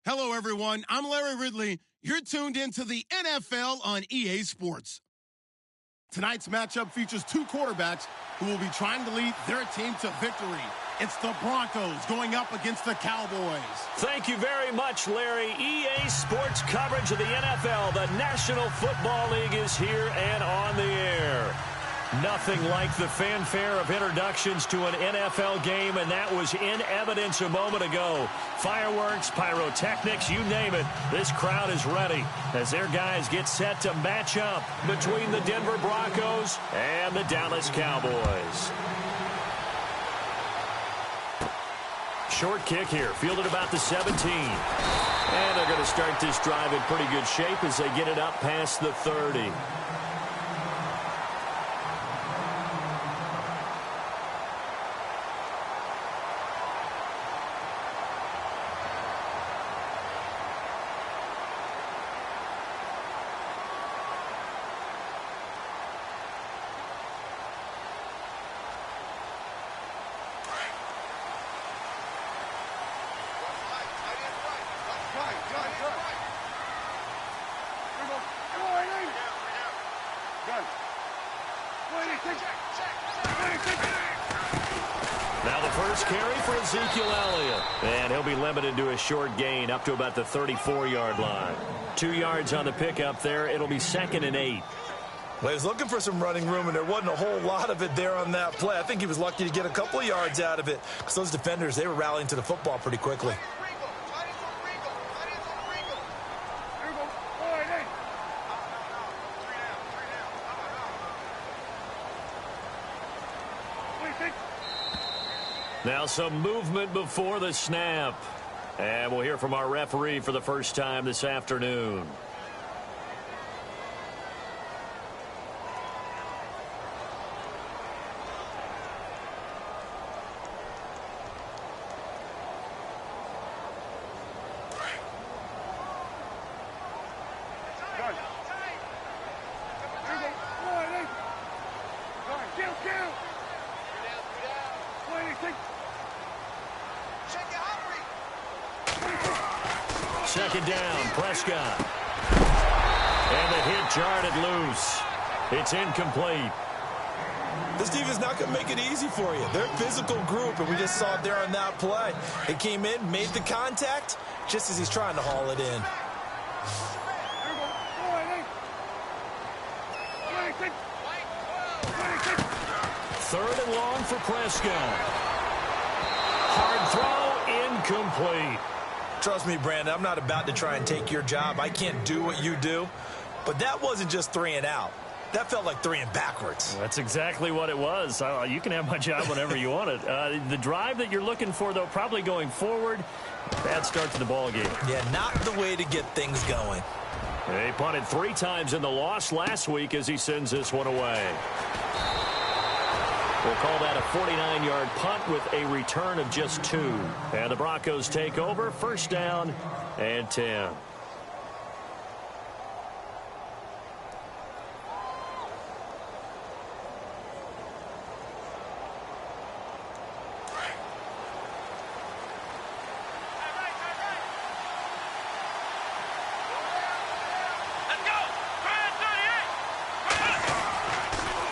Hello, everyone. I'm Larry Ridley. You're tuned into the NFL on EA Sports. Tonight's matchup features two quarterbacks who will be trying to lead their team to victory. It's the Broncos going up against the Cowboys. Thank you very much, Larry. EA Sports coverage of the NFL. The National Football League is here and on the air. Nothing like the fanfare of introductions to an NFL game, and that was in evidence a moment ago. Fireworks, pyrotechnics, you name it. This crowd is ready as their guys get set to match up between the Denver Broncos and the Dallas Cowboys. Short kick here, fielded about the 17. And they're going to start this drive in pretty good shape as they get it up past the 30. Now the first carry for Ezekiel Elliott. And he'll be limited to a short gain up to about the 34-yard line. 2 yards on the pickup there. It'll be 2nd and 8. Well, he was looking for some running room, and there wasn't a whole lot of it there on that play. I think he was lucky to get a couple of yards out of it because those defenders, they were rallying to the football pretty quickly. Now some movement before the snap. And we'll hear from our referee for the first time this afternoon. Second down, Prescott. And the hit jarred it loose. It's incomplete. This defense is not going to make it easy for you. They're a physical group, and we just saw it there on that play. It came in, made the contact, just as he's trying to haul it in. Third and long for Prescott. Hard throw, incomplete. Trust me, Brandon, I'm not about to try and take your job. I can't do what you do. But that wasn't just 3 and out. That felt like 3 and backwards. That's exactly what it was. You can have my job whenever you want it. The drive that you're looking for, though, probably going forward, bad start to the ball game. Yeah, not the way to get things going. They punted 3 times in the loss last week as he sends this one away. We'll call that a 49-yard punt with a return of just 2. And the Broncos take over, first down and 10.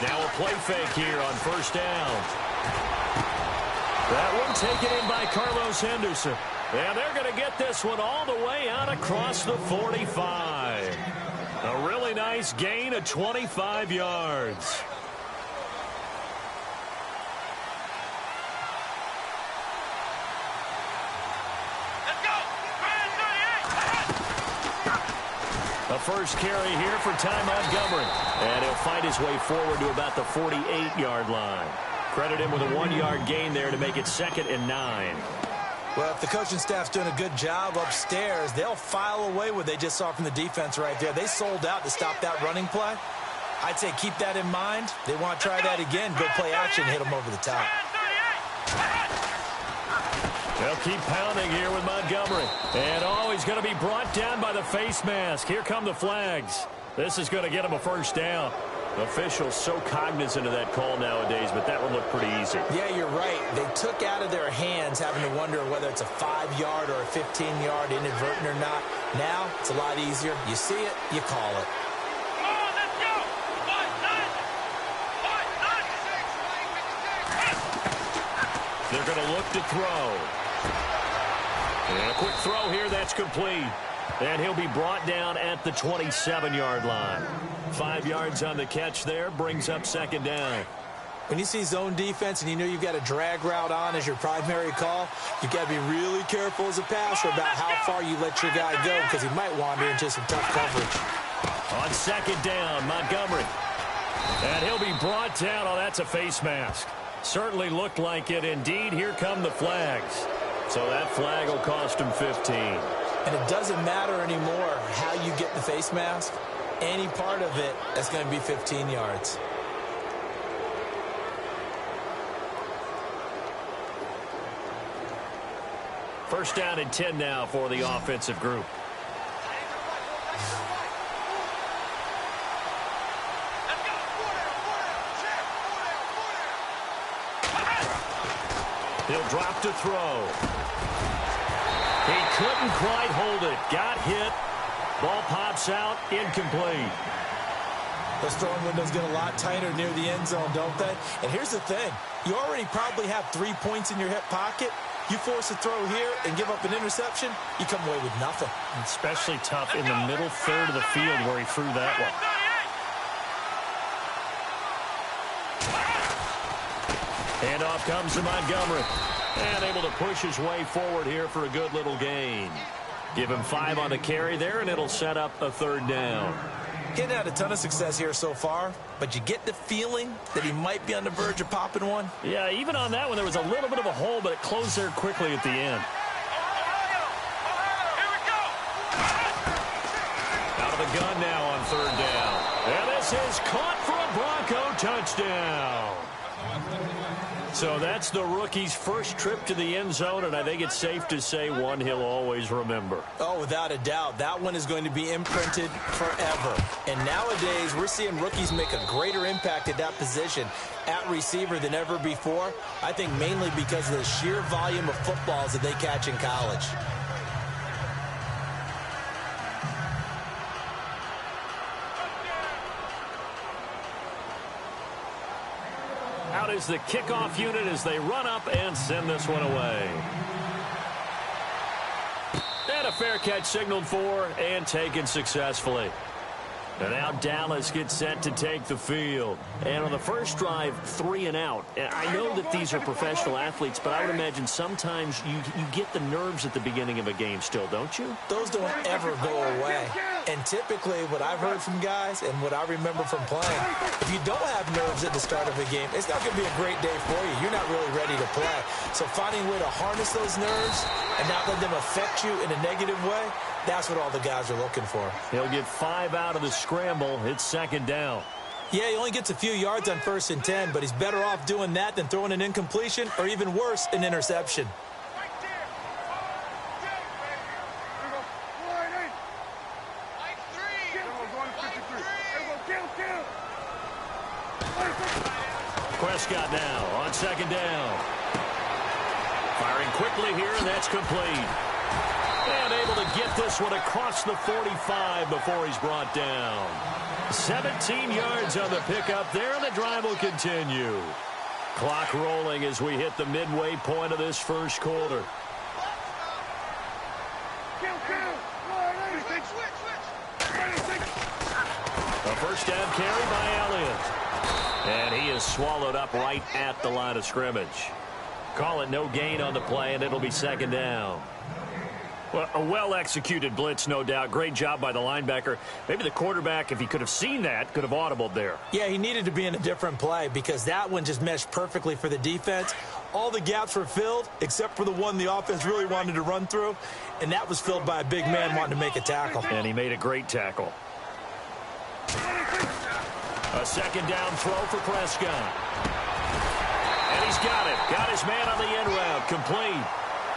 Now a play fake here on first down. That one taken in by Carlos Henderson. And they're going to get this one all the way out across the 45. A really nice gain of 25 yards. A first carry here for Ty Montgomery. And he'll find his way forward to about the 48-yard line. Credit him with a 1-yard gain there to make it 2nd and 9. Well, if the coaching staff's doing a good job upstairs, they'll file away what they just saw from the defense right there. They sold out to stop that running play. I'd say keep that in mind. They want to try that again. Go play action, hit them over the top. They'll keep pounding here with Montgomery. And, he's going to be brought down by the face mask. Here come the flags. This is going to get him a first down. Officials so cognizant of that call nowadays, but that would look pretty easy. Yeah, you're right. They took out of their hands having to wonder whether it's a 5-yard or a 15-yard inadvertent or not. Now, it's a lot easier. You see it, you call it. They're going to look to throw. And a quick throw here, that's complete. And he'll be brought down at the 27-yard line. 5 yards on the catch there, brings up second down. When you see zone defense and you know you've got a drag route on as your primary call, you've got to be really careful as a passer about how far you let your guy go because he might wander into some tough coverage. On second down, Montgomery. And he'll be brought down. Oh, that's a face mask. Certainly looked like it. Indeed, here come the flags. So that flag will cost him 15. And it doesn't matter anymore how you get the face mask. Any part of it, that's going to be 15 yards. First down and 10 now for the offensive group. He'll drop to throw. He couldn't quite hold it. Got hit. Ball pops out. Incomplete. Those throwing windows get a lot tighter near the end zone, don't they? And here's the thing. You already probably have 3 points in your hip pocket. You force a throw here and give up an interception, you come away with nothing. Especially tough in the middle third of the field where he threw that one. Handoff comes to Montgomery. And able to push his way forward here for a good little gain. Give him 5 on the carry there, and it'll set up a third down. Getting had a ton of success here so far, but you get the feeling that he might be on the verge of popping one. Yeah, even on that one, there was a little bit of a hole, but it closed there quickly at the end. Out of the gun now on third down. And this is caught for a Bronco touchdown. So that's the rookie's first trip to the end zone, and I think it's safe to say one he'll always remember. Oh, without a doubt. That one is going to be imprinted forever. And nowadays, we're seeing rookies make a greater impact at that position at receiver than ever before. I think mainly because of the sheer volume of footballs that they catch in college. Out is the kickoff unit as they run up and send this one away. And a fair catch signaled for and taken successfully. And now Dallas gets set to take the field. And on the first drive, 3 and out. I know that these are professional athletes, but I would imagine sometimes you get the nerves at the beginning of a game still, don't you? Those don't ever go away. And typically what I've heard from guys and what I remember from playing, if you don't have nerves at the start of a game, it's not going to be a great day for you. You're not really ready to play. So finding a way to harness those nerves and not let them affect you in a negative way, that's what all the guys are looking for. He'll get 5 out of the scramble. It's second down. Yeah, he only gets a few yards on 1st and 10, but he's better off doing that than throwing an incompletion or even worse, an interception. Prescott now on second down. Firing quickly here, and that's complete. And able to get this one across the 45 before he's brought down. 17 yards on the pickup there, and the drive will continue. Clock rolling as we hit the midway point of this first quarter. A first down carry by Elliott. And he is swallowed up right at the line of scrimmage. Call it no gain on the play, and it'll be second down. Well, a well-executed blitz, no doubt. Great job by the linebacker. Maybe the quarterback, if he could have seen that, could have audibled there. Yeah, he needed to be in a different play because that one just meshed perfectly for the defense. All the gaps were filled except for the one the offense really wanted to run through, and that was filled by a big man wanting to make a tackle. And he made a great tackle. A second down throw for Prescott. And he's got it. Got his man on the end route. Complete.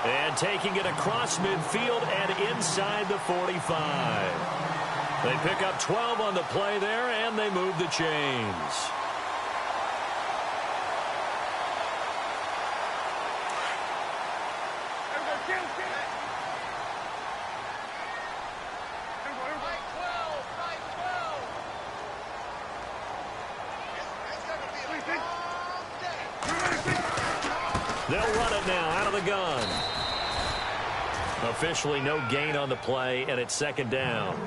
And taking it across midfield and inside the 45. They pick up 12 on the play there, and they move the chains. They'll run it now out of the gun. Officially no gain on the play, and it's second down.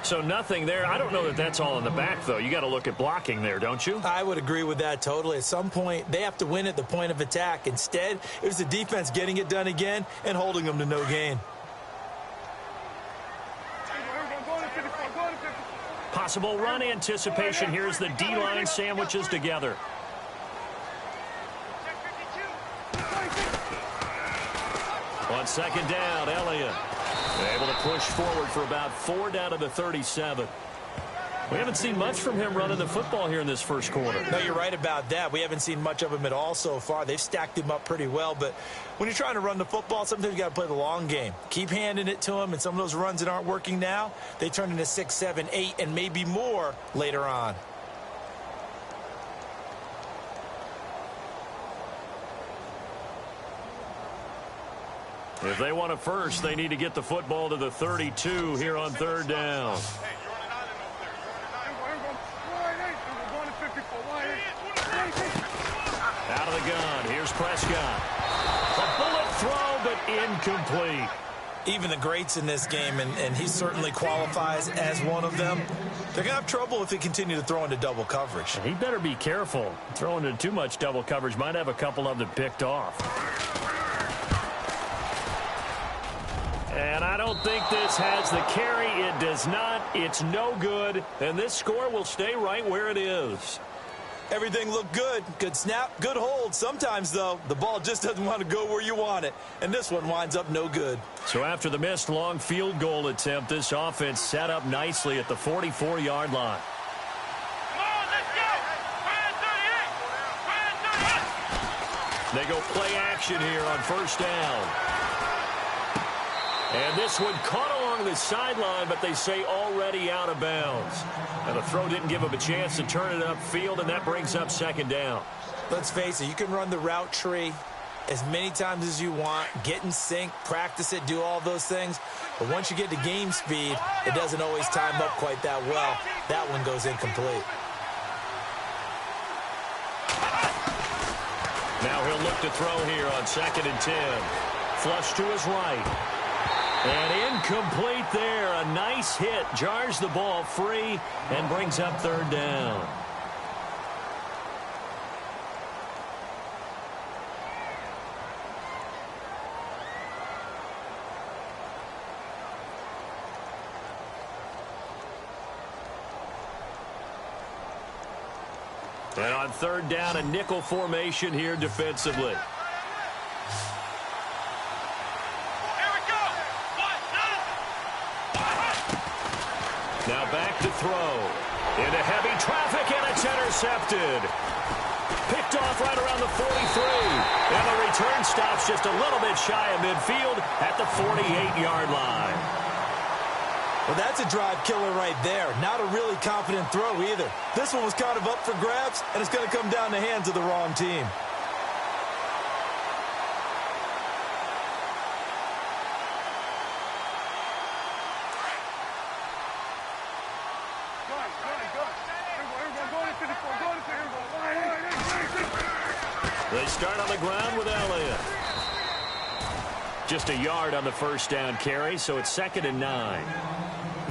So nothing there. I don't know that that's all in the back, though. You got to look at blocking there, don't you? I would agree with that totally. At some point, they have to win at the point of attack. Instead, it was the defense getting it done again and holding them to no gain. Possible run anticipation. Here's the D-line sandwiches together. On second down, Elliott able to push forward for about 4 down to the 37. We haven't seen much from him running the football here in this first quarter. No, you're right about that. We haven't seen much of him at all so far. They've stacked him up pretty well, but when you're trying to run the football, sometimes you got to play the long game. Keep handing it to him, and some of those runs that aren't working now, they turn into 6, 7, 8, and maybe more later on. If they want a first, they need to get the football to the 32 here on third down. Out of the gun. Here's Prescott. A bullet throw, but incomplete. Even the greats in this game, and he certainly qualifies as one of them, they're going to have trouble if they continue to throw into double coverage. He better be careful. Throwing into too much double coverage might have a couple of them picked off. And I don't think this has the carry. It does not. It's no good. And this score will stay right where it is. Everything looked good. Good snap, good hold. Sometimes, though, the ball just doesn't want to go where you want it. And this one winds up no good. So after the missed long field goal attempt, this offense set up nicely at the 44-yard line. They go play action here on first down. And this one caught along the sideline, but they say already out of bounds. And the throw didn't give him a chance to turn it upfield, and that brings up second down. Let's face it, you can run the route tree as many times as you want, get in sync, practice it, do all those things. But once you get to game speed, it doesn't always time up quite that well. That one goes incomplete. Now he'll look to throw here on 2nd and 10. Flush to his right. And incomplete there. A nice hit. Jars the ball free and brings up third down. And on third down, a nickel formation here defensively. Now back to throw. Into heavy traffic, and it's intercepted. Picked off right around the 43. And the return stops just a little bit shy of midfield at the 48-yard line. Well, that's a drive killer right there. Not a really confident throw either. This one was kind of up for grabs, and it's going to come down the hands of the wrong team. They start on the ground with Elliott. Just a yard on the first down carry, so it's 2nd and 9.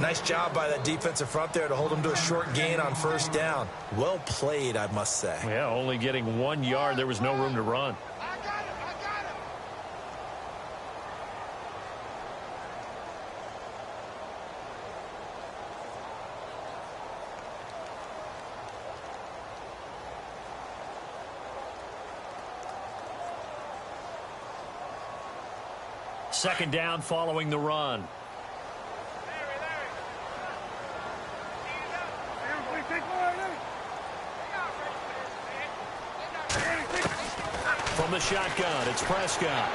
Nice job by that defensive front there to hold him to a short gain on first down. Well played, I must say. Yeah, only getting 1 yard. There was no room to run. Second down following the run. From the shotgun, it's Prescott.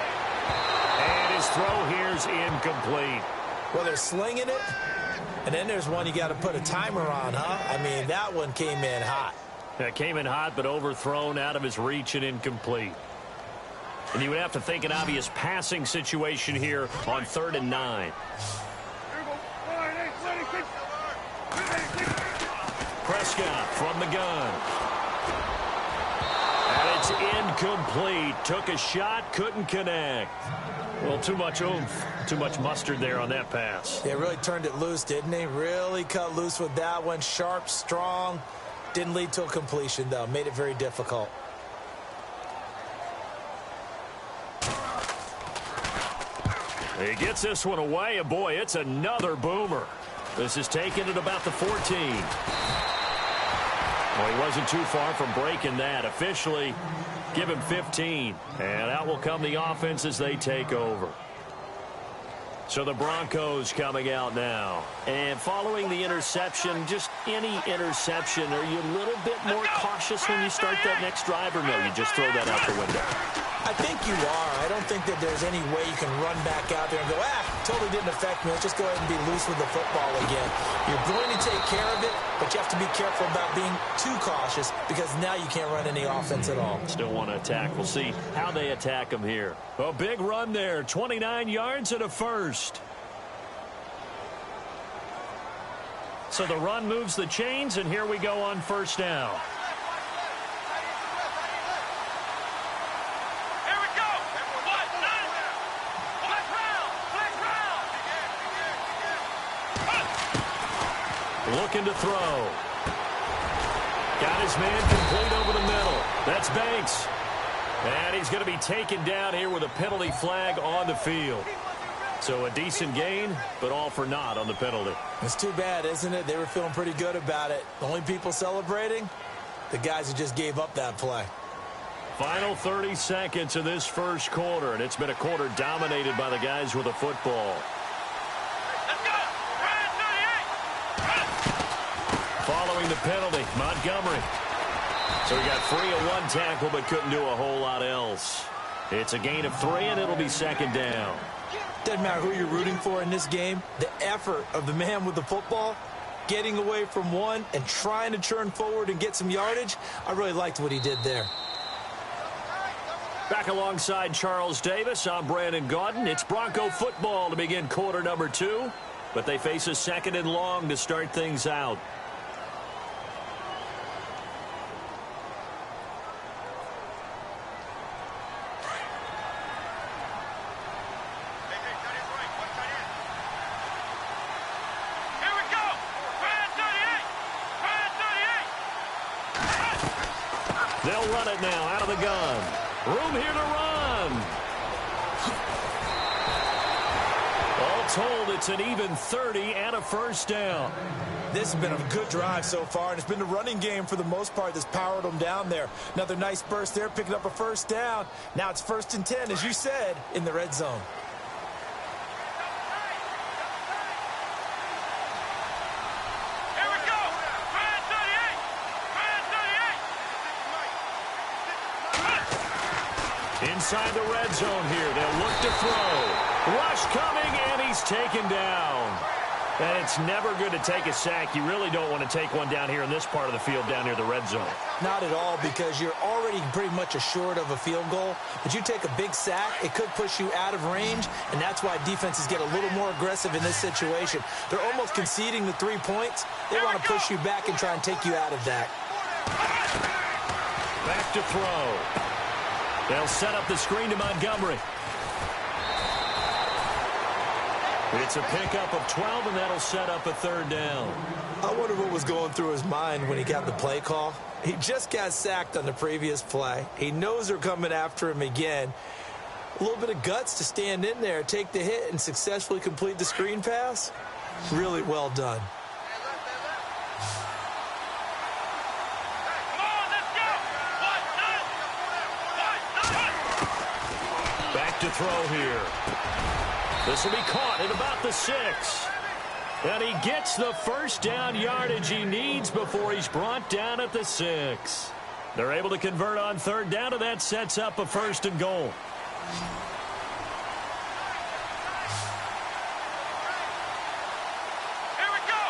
And his throw here's incomplete. Well, they're slinging it, And then there's one you got to put a timer on, huh? I mean, that one came in hot. That came in hot, but overthrown, out of his reach, and incomplete. And you would have to think an obvious passing situation here on 3rd and 9. Prescott from the gun. And it's incomplete. Took a shot, couldn't connect. Well, too much oomph, too much mustard there on that pass. They really turned it loose, didn't they? Really cut loose with that one. Sharp, strong. Didn't lead to a completion, though. Made it very difficult. He gets this one away, and boy, it's another boomer. This is taken at about the 14. Well, he wasn't too far from breaking that. Officially, give him 15. And out will come the offense as they take over. So the Broncos coming out now. And following the interception, just any interception, are you a little bit more cautious when you start that next drive, or no, you just throw that out the window? I think you are. I don't think that there's any way you can run back out there and go, totally didn't affect me. Let's just go ahead and be loose with the football again. You're going to take care of it, but you have to be careful about being too cautious because now you can't run any offense at all. Still want to attack. We'll see how they attack him here. A big run there, 29 yards and a first. So the run moves the chains, and here we go on first down. Looking to throw. Got his man complete over the middle. That's Banks. And he's going to be taken down here with a penalty flag on the field. So a decent gain, but all for naught on the penalty. It's too bad, isn't it? They were feeling pretty good about it. The only people celebrating, the guys who just gave up that play. Final 30 seconds of this first quarter, and it's been a quarter dominated by the guys with the football. Following the penalty, Montgomery. So he got free of one tackle, but couldn't do a whole lot else. It's a gain of 3, and it'll be second down. Doesn't matter who you're rooting for in this game. The effort of the man with the football, getting away from one and trying to turn forward and get some yardage, I really liked what he did there. Back alongside Charles Davis, I'm Brandon Gaudin. It's Bronco football to begin quarter number 2, but they face a 2nd and long to start things out. They'll run it now out of the gun. Room here to run. All told, it's an even 30 and a first down. This has been a good drive so far, and it's been the running game for the most part that's powered them down there. Another nice burst there, picking up a first down. Now it's 1st and 10, as you said, in the red zone. Inside the red zone here, they'll look to throw. Rush coming, and he's taken down. And it's never good to take a sack. You really don't want to take one down here in this part of the field, down near the red zone. Not at all, because you're already pretty much assured of a field goal. But you take a big sack, it could push you out of range, and that's why defenses get a little more aggressive in this situation. They're almost conceding the 3 points. They want to push you back and try and take you out of that. Back to throw. They'll set up the screen to Montgomery. It's a pickup of 12, and that'll set up a 3rd down. I wonder what was going through his mind when he got the play call. He just got sacked on the previous play. He knows they're coming after him again. A little bit of guts to stand in there, take the hit, and successfully complete the screen pass. Really well done. Back to throw here. This will be caught at about the 6. And he gets the first down yardage he needs before he's brought down at the 6. They're able to convert on 3rd down, and that sets up a 1st and goal. Here we go.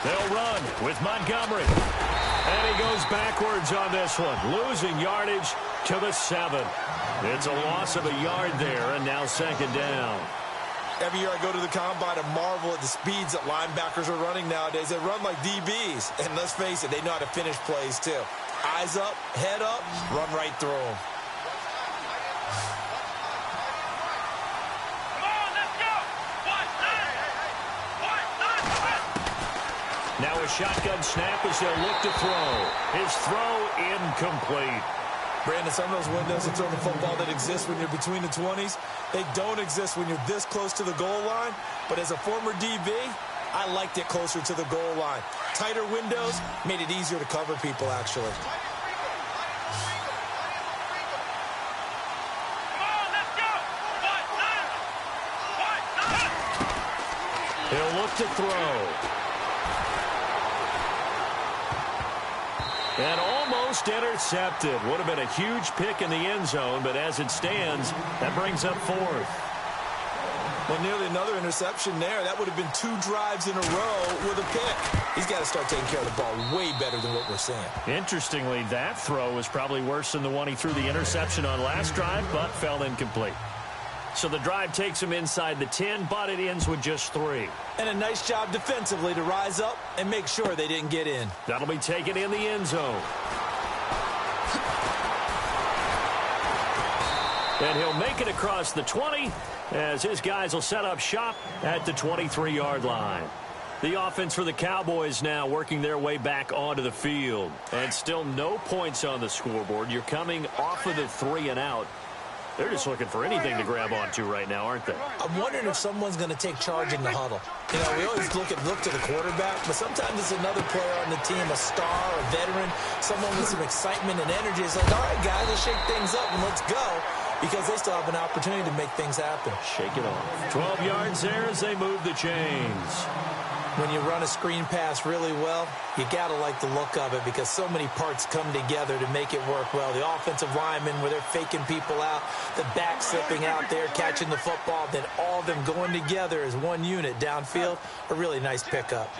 They'll run with Montgomery. And he goes backwards on this one, losing yardage to the 7. It's a loss of a yard there, and now second down. Every year I go to the combine and marvel at the speeds that linebackers are running nowadays. They run like DBs. And let's face it, they know how to finish plays too. Eyes up, head up, run right through them. Now a shotgun snap as they'll look to throw. His throw incomplete. Brandon, some of those windows to throw the football that exist when you're between the 20s, they don't exist when you're this close to the goal line. But as a former DB, I liked it closer to the goal line. Tighter windows made it easier to cover people, actually. He'll look to throw. And almost intercepted. Would have been a huge pick in the end zone, but as it stands, that brings up 4th. Well, nearly another interception there. That would have been 2 drives in a row with a pick. He's got to start taking care of the ball way better than what we're seeing. Interestingly, that throw was probably worse than the one he threw the interception on last drive, but fell incomplete. So the drive takes him inside the 10, but it ends with just 3. And a nice job defensively to rise up and make sure they didn't get in. That'll be taken in the end zone. And he'll make it across the 20 as his guys will set up shop at the 23-yard line. The offense for the Cowboys now working their way back onto the field. And still no points on the scoreboard. You're coming off of the 3 and out. They're just looking for anything to grab onto right now, aren't they? I'm wondering if someone's going to take charge in the huddle. You know, we always look to the quarterback, but sometimes it's another player on the team, a star, a veteran, someone with some excitement and energy. It's like, all right, guys, let's shake things up and let's go, because they still have an opportunity to make things happen. Shake it off. 12 yards there as they move the chains. When you run a screen pass really well, you got to like the look of it because so many parts come together to make it work well. The offensive linemen, where they're faking people out, the back slipping out there, catching the football, then all of them going together as one unit downfield, a really nice pickup.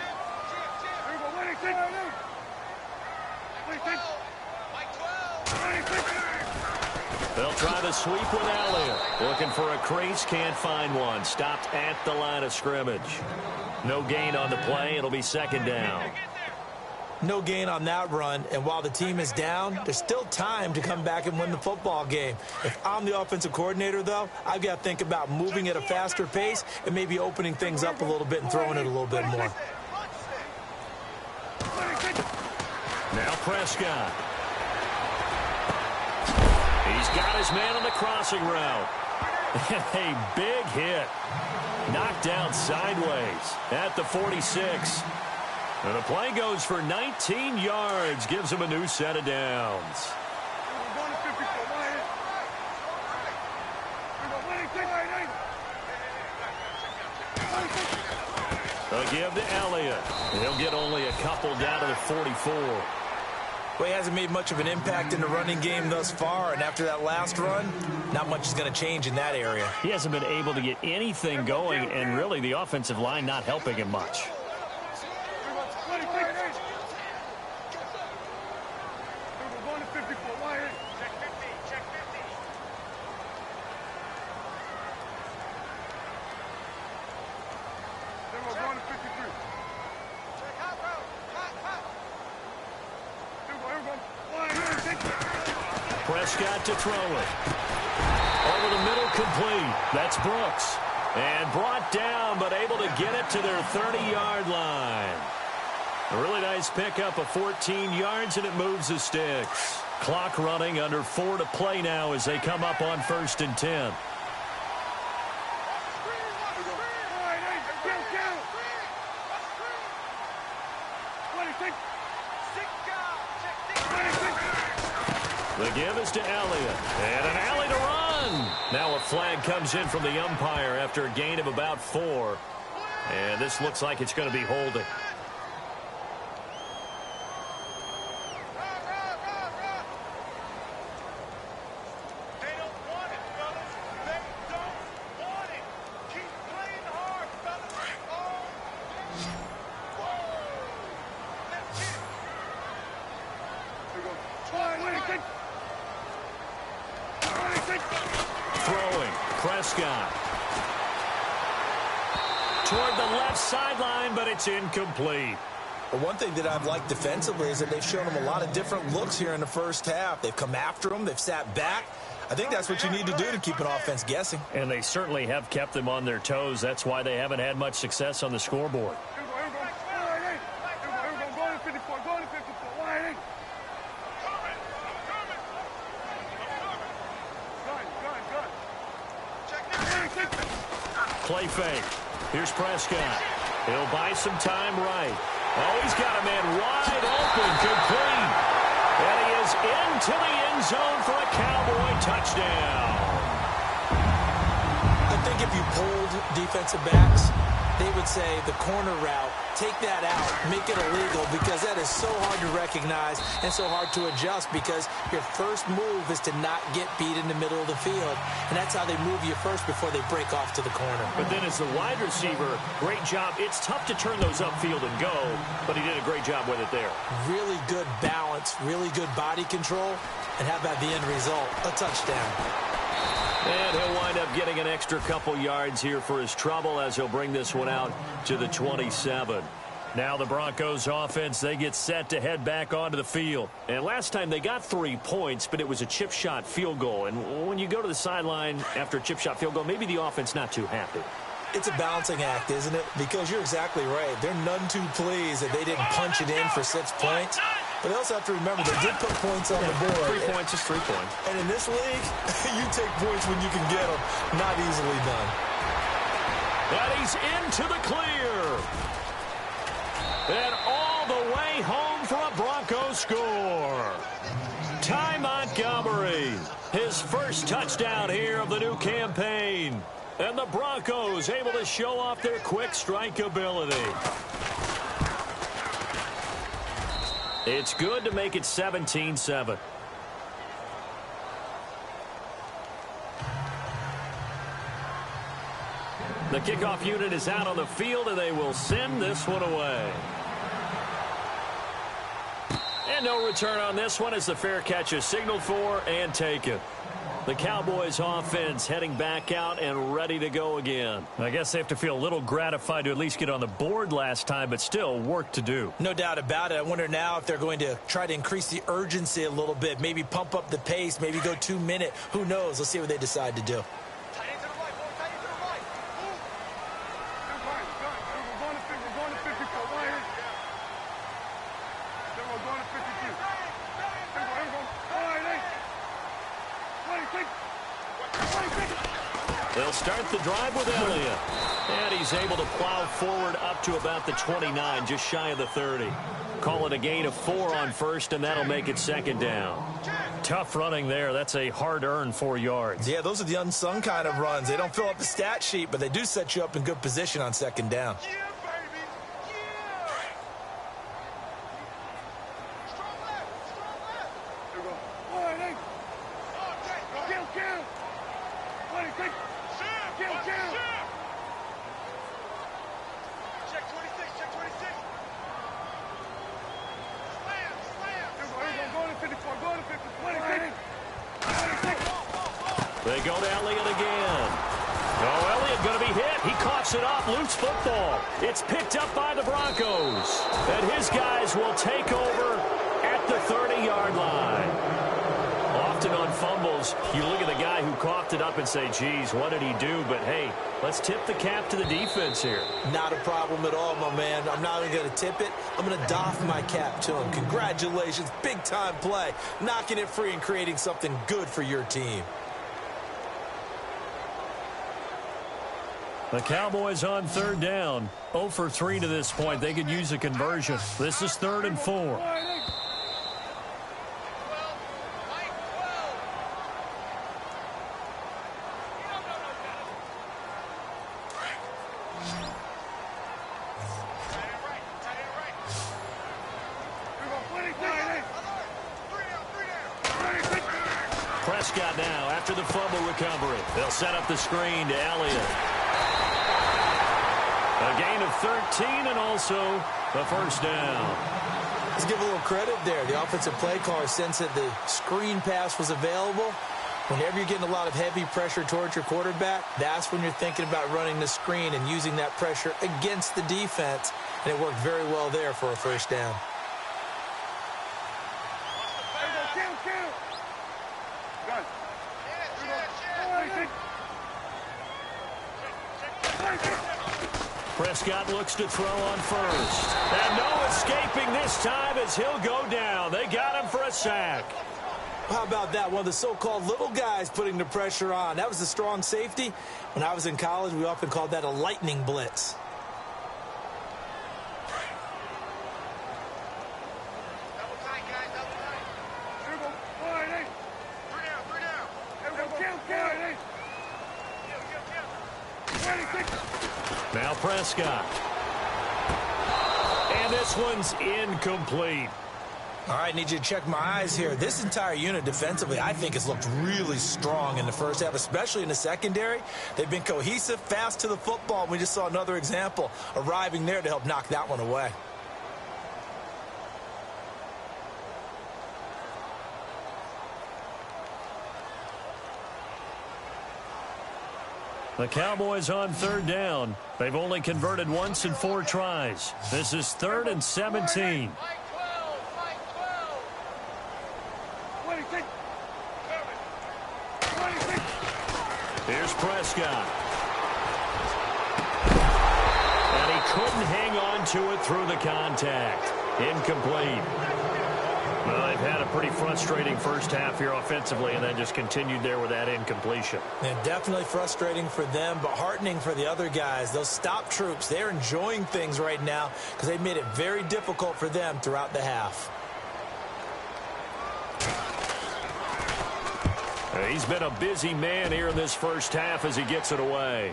They'll try the sweep with Elliott. Looking for a crease, can't find one. Stopped at the line of scrimmage. No gain on the play. It'll be second down. No gain on that run, and while the team is down, there's still time to come back and win the football game. If I'm the offensive coordinator, though, I've got to think about moving at a faster pace and maybe opening things up a little bit and throwing it a little bit more. Now Prescott. He's got his man on the crossing route. And a big hit. Knocked down sideways at the 46. And the play goes for 19 yards. Gives him a new set of downs. A give to Elliott. He'll get only a couple down to the 44. Well, he hasn't made much of an impact in the running game thus far, and after that last run, not much is going to change in that area. He hasn't been able to get anything going, and really the offensive line not helping him much. Prescott to throw it. Over the middle, complete. That's Brooks. And brought down, but able to get it to their 30-yard line. A really nice pickup of 14 yards, and it moves the sticks. Clock running, under 4 to play now as they come up on 1st and 10. The give is to Elliott. And an alley to run. Now a flag comes in from the umpire after a gain of about 4. And this looks like it's going to be holding. Prescott. Toward the left sideline, but it's incomplete. Well, one thing that I've liked defensively is that they've shown them a lot of different looks here in the first half. They've come after them. They've sat back. I think that's what you need to do to keep an offense guessing. And they certainly have kept them on their toes. That's why they haven't had much success on the scoreboard. Play fake. Here's Prescott. He'll buy some time right. Oh, he's got a man wide open, complete. And he is into the end zone for a Cowboy touchdown. I think if you pulled defensive backs, they would say the corner route, take that out, make it illegal, because that is so hard to recognize and so hard to adjust, because your first move is to not get beat in the middle of the field, and that's how they move you first before they break off to the corner. But then as the wide receiver, great job. It's tough to turn those upfield and go, but he did a great job with it there. Really good balance, really good body control, and how about the end result? A touchdown. And he'll wind up getting an extra couple yards here for his trouble as he'll bring this one out to the 27. Now the Broncos offense, they get set to head back onto the field. And last time they got 3 points, but it was a chip shot field goal. And when you go to the sideline after a chip shot field goal, maybe the offense not too happy. It's a balancing act, isn't it? Because you're exactly right. They're none too pleased that they didn't punch it in for 6 points. But they also have to remember they did put points on the board. 3 points is 3 points. And in this league, you take points when you can get them. Not easily done. And he's into the clear. And all the way home for a Broncos score. Ty Montgomery, his first touchdown here of the new campaign. And the Broncos able to show off their quick strike ability. It's good to make it 17-7. The kickoff unit is out on the field, and they will send this one away. And no return on this one as the fair catch is signaled for and taken. The Cowboys offense heading back out and ready to go again. I guess they have to feel a little gratified to at least get on the board last time, but still work to do. No doubt about it. I wonder now if they're going to try to increase the urgency a little bit, maybe pump up the pace, maybe go 2 minute. Who knows? Let's see what they decide to do. They'll start the drive with Elliott. And he's able to plow forward up to about the 29, just shy of the 30. Call it a gain of 4 on first, and that'll make it second down. Tough running there. That's a hard-earned 4 yards. Yeah, those are the unsung kind of runs. They don't fill up the stat sheet, but they do set you up in good position on second down. They go to Elliott again. Oh, Elliott going to be hit. He coughs it up. Loose football. It's picked up by the Broncos. And his guys will take over at the 30-yard line. Often on fumbles, you look at the guy who coughed it up and say, geez, what did he do? But, hey, let's tip the cap to the defense here. Not a problem at all, my man. I'm not even going to tip it. I'm going to doff my cap to him. Congratulations. Big-time play. Knocking it free and creating something good for your team. The Cowboys on third down. 0 for 3 to this point. They could use a conversion. This is 3rd and 4. Prescott now after the fumble recovery. They'll set up the screen to Elliott. A gain of 13 and also the first down. Let's give a little credit there. The offensive play caller sensed that the screen pass was available, Whenever you're getting a lot of heavy pressure towards your quarterback, that's when you're thinking about running the screen and using that pressure against the defense. And it worked very well there for a first down. Prescott looks to throw on first. And no escaping this time as he'll go down. They got him for a sack. How about that? One of the so-called little guys putting the pressure on. That was a strong safety. When I was in college, we often called that a lightning blitz. Now Prescott. And this one's incomplete. All right, need you to check my eyes here. This entire unit defensively, I think, has looked really strong in the first half, especially in the secondary. They've been cohesive, fast to the football. We just saw another example arriving there to help knock that one away. The Cowboys on third down. They've only converted once in 4 tries. This is 3rd and 17. Here's Prescott. And he couldn't hang on to it through the contact. Incomplete. Well, they've had a pretty frustrating first half here offensively, and then just continued there with that incompletion. And definitely frustrating for them, but heartening for the other guys. Those stop troops, they're enjoying things right now because they've made it very difficult for them throughout the half. He's been a busy man here in this first half as he gets it away.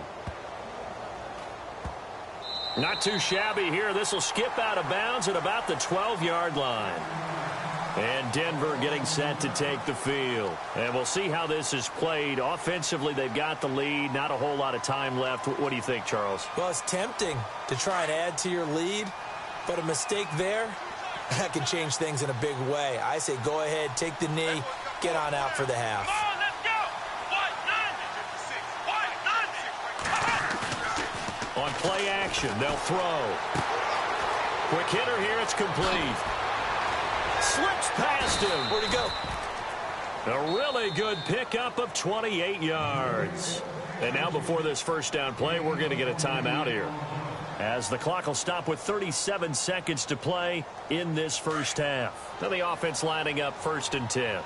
Not too shabby here. This will skip out of bounds at about the 12-yard line. And Denver getting set to take the field. And we'll see how this is played. Offensively, they've got the lead. Not a whole lot of time left. What do you think, Charles? Well, it's tempting to try and add to your lead, but a mistake there, that can change things in a big way. I say go ahead, take the knee, get on out for the half. On play action, they'll throw. Quick hitter here, it's complete. Slips past him. Where'd he go? A really good pickup of 28 yards. And now before this first down play, we're going to get a timeout here, as the clock will stop with 37 seconds to play in this first half. Now the offense lining up 1st and 10.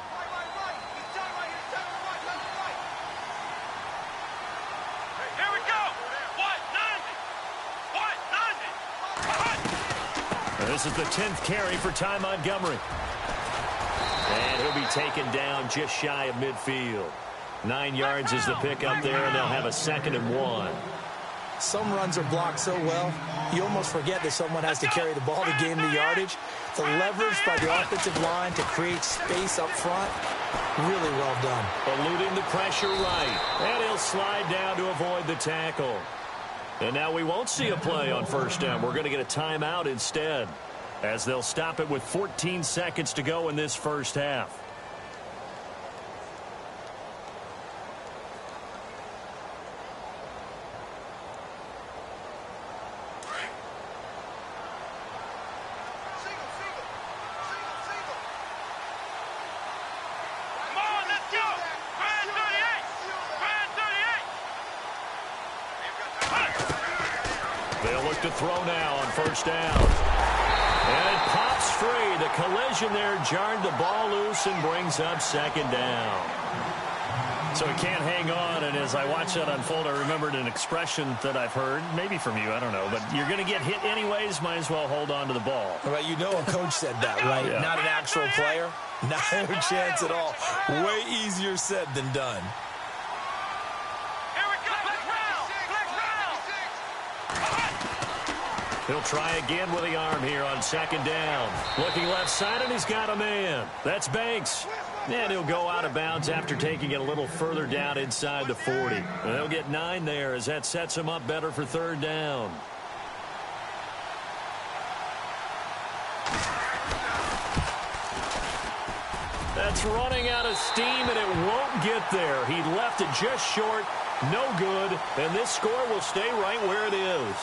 This is the 10th carry for Ty Montgomery. And he'll be taken down just shy of midfield. 9 yards is the pickup there, and they'll have a 2nd and 1. Some runs are blocked so well, you almost forget that someone has to carry the ball to gain the yardage. The leverage by the offensive line to create space up front, really well done. Eluding the pressure right. And he'll slide down to avoid the tackle. And now we won't see a play on first down. We're going to get a timeout instead, as they'll stop it with 14 seconds to go in this first half. They'll look to throw now on first down. And it pops free. The collision there jarred the ball loose and brings up 2nd down. So he can't hang on, and as I watch that unfold, I remembered an expression that I've heard, maybe from you, I don't know, but you're going to get hit anyways, might as well hold on to the ball. Well, you know a coach said that, right? Yeah. Not an actual player. Not a chance at all. Way easier said than done. He'll try again with the arm here on 2nd down. Looking left side, and he's got a man. That's Banks. And he'll go out of bounds after taking it a little further down inside the 40. And they'll get 9 there as that sets him up better for 3rd down. That's running out of steam, and it won't get there. He left it just short, no good, and this score will stay right where it is.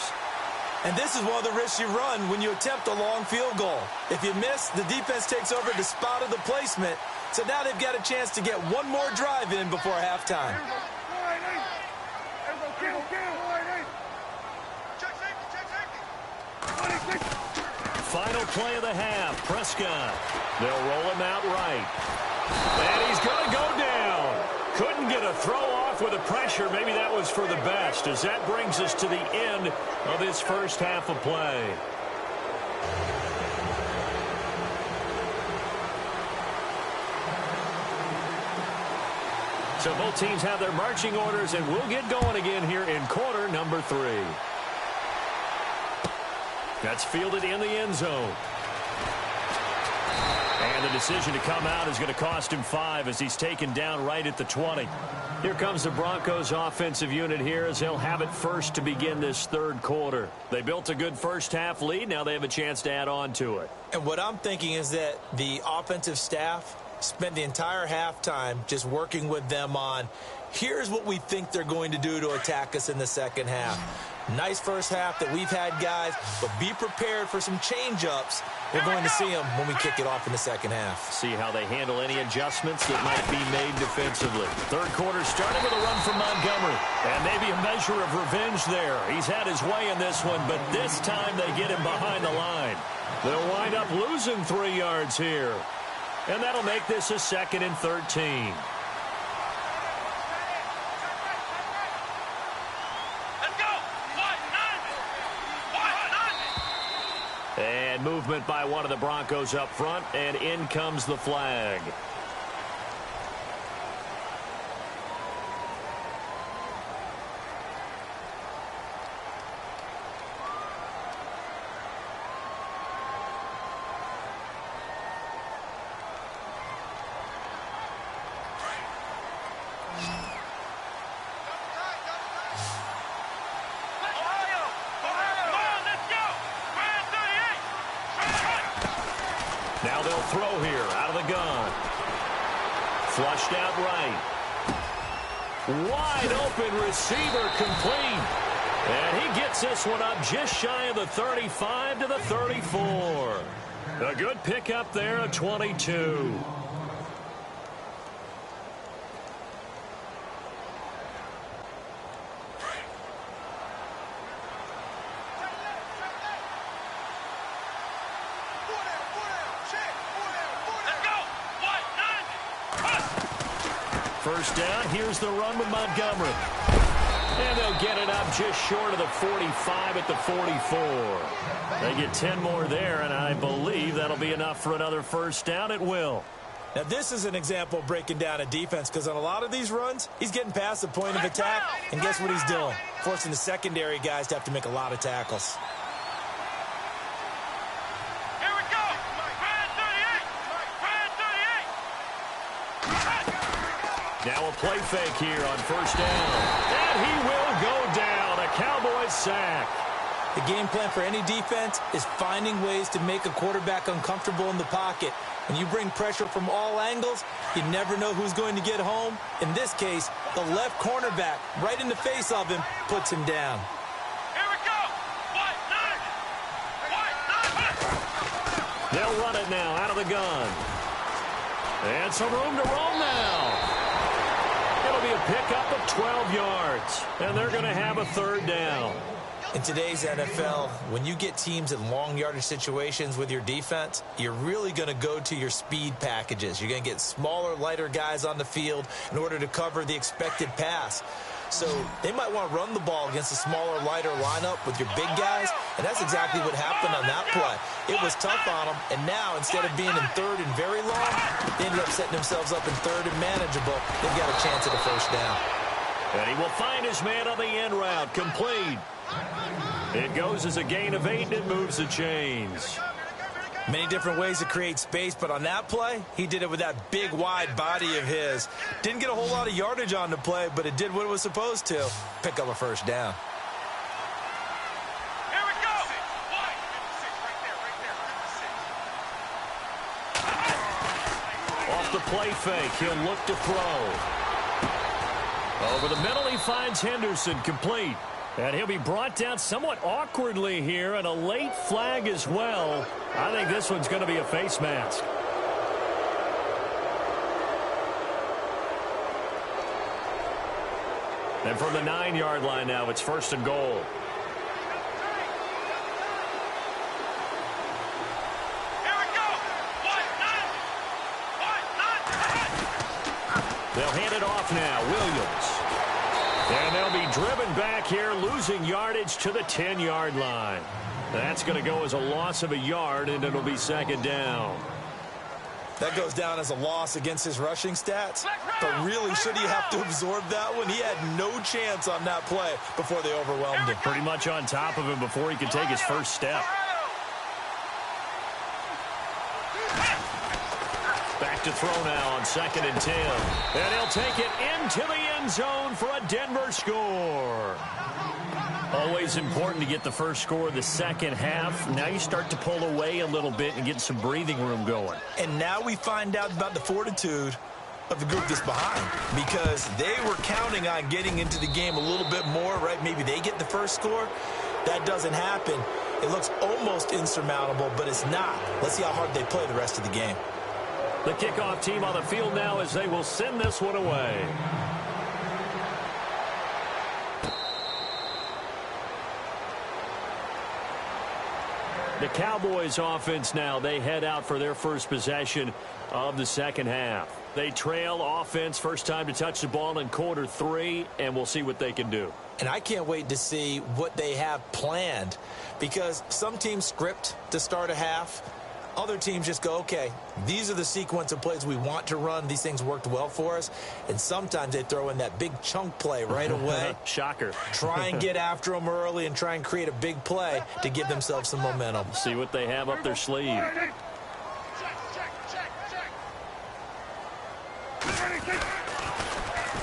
And this is one of the risks you run when you attempt a long field goal. If you miss, the defense takes over the spot of the placement, so now they've got a chance to get one more drive in before halftime. Final play of the half, Prescott. They'll roll him out right. And he's going to go down. Couldn't get a throw off with the pressure. Maybe that was for the best, as that brings us to the end of his first half of play. So both teams have their marching orders, and we'll get going again here in quarter number 3. That's fielded in the end zone. And the decision to come out is going to cost him 5 as he's taken down right at the 20. Here comes the Broncos offensive unit here as they'll have it first to begin this third quarter. They built a good first half lead. Now they have a chance to add on to it. And what I'm thinking is that the offensive staff spent the entire halftime just working with them on, here's what we think they're going to do to attack us in the second half. Nice first half that we've had, guys, but be prepared for some change-ups. We're going to see them when we kick it off in the second half. See how they handle any adjustments that might be made defensively. Third quarter starting with a run from Montgomery. And maybe a measure of revenge there. He's had his way in this one, but this time they get him behind the line. They'll wind up losing 3 yards here. And that'll make this a 2nd and 13. And movement by one of the Broncos up front, and in comes the flag. Now they'll throw here out of the gun. Flushed out right. Wide open receiver complete. And he gets this one up just shy of the 35 to the 34. A good pickup there at 22. First down, here's the run with Montgomery. And they'll get it up just short of the 45 at the 44. They get 10 more there, and I believe that'll be enough for another first down. It will. Now, this is an example of breaking down a defense, because on a lot of these runs, he's getting past the point of attack, and guess what he's doing? Forcing the secondary guys to have to make a lot of tackles. Now a play fake here on first down. And he will go down. A Cowboys sack. The game plan for any defense is finding ways to make a quarterback uncomfortable in the pocket. When you bring pressure from all angles, you never know who's going to get home. In this case, the left cornerback right in the face of him puts him down. Here we go. They'll run it now out of the gun. And some room to roam now. It'll be a pickup of 12 yards. And they're going to have a third down. In today's NFL, when you get teams in long yardage situations with your defense, you're really going to go to your speed packages. You're going to get smaller, lighter guys on the field in order to cover the expected pass. So they might want to run the ball against a smaller, lighter lineup with your big guys, and that's exactly what happened on that play. It was tough on them, and now instead of being in third and very long, they ended up setting themselves up in third and manageable. They've got a chance at a first down. And he will find his man on the end route, complete. It goes as a gain of 8, and it moves the chains. Many different ways to create space, but on that play, he did it with that big, wide body of his. Didn't get a whole lot of yardage on the play, but it did what it was supposed to. Pick up a first down. Here we go. off the play fake. He'll look to throw. Over the middle, he finds Henderson, complete. And he'll be brought down somewhat awkwardly here, and a late flag as well. I think this one's going to be a face mask. And from the 9-yard line now, it's 1st and goal. They'll hand it off now. Williams. And they'll be driven back here, losing yardage to the 10-yard line. That's going to go as a loss of a yard, and it'll be 2nd down. That goes down as a loss against his rushing stats. But really, should he have to absorb that one? He had no chance on that play before they overwhelmed him. Pretty much on top of him before he could take his first step. Back to throw now on 2nd and 10. And he'll take it into the end zone for a Denver score. Always important to get the first score of the second half. Now you start to pull away a little bit and get some breathing room going. And now we find out about the fortitude of the group that's behind, because they were counting on getting into the game a little bit more, right? Maybe they get the first score. That doesn't happen. It looks almost insurmountable, but it's not. Let's see how hard they play the rest of the game. The kickoff team on the field now as they will send this one away. The Cowboys offense now, they head out for their first possession of the second half. They trail offense, first time to touch the ball in quarter 3, and we'll see what they can do. And I can't wait to see what they have planned, because some teams script to start a half. Other teams just go, okay, these are the sequence of plays we want to run. These things worked well for us. And sometimes they throw in that big chunk play right away. Shocker. Try and get after them early and try and create a big play to give themselves some momentum. See what they have up their sleeve.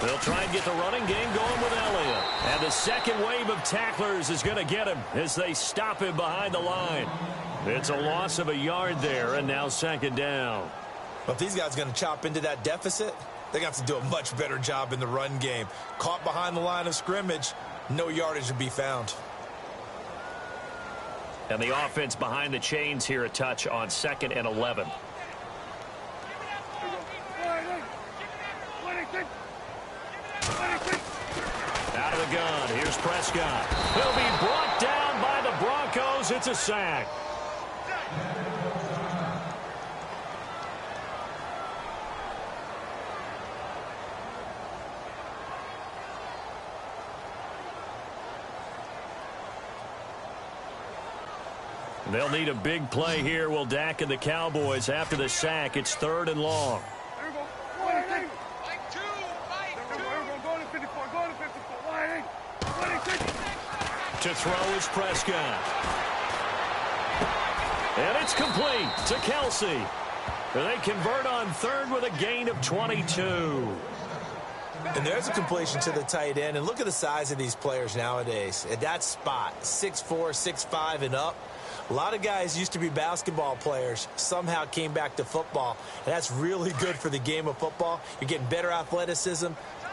They'll try and get the running game going with Elliott. And the second wave of tacklers is going to get him as they stop him behind the line. It's a loss of a yard there, and now 2nd down. But if these guys are going to chop into that deficit, they're going to have to do a much better job in the run game. Caught behind the line of scrimmage, no yardage to be found. And the offense behind the chains here, a touch on 2nd and 11. Out of the gun, here's Prescott. He'll be brought down by the Broncos. It's a sack. They'll need a big play here. Will Dak and the Cowboys after the sack. It's 3rd and long. To throw is Prescott. And it's complete to Kelsey. They convert on 3rd with a gain of 22. And there's a completion to the tight end. And look at the size of these players nowadays. At that spot, 6'4", 6'5", and up. A lot of guys used to be basketball players, somehow came back to football. And that's really good for the game of football. You're getting better athleticism,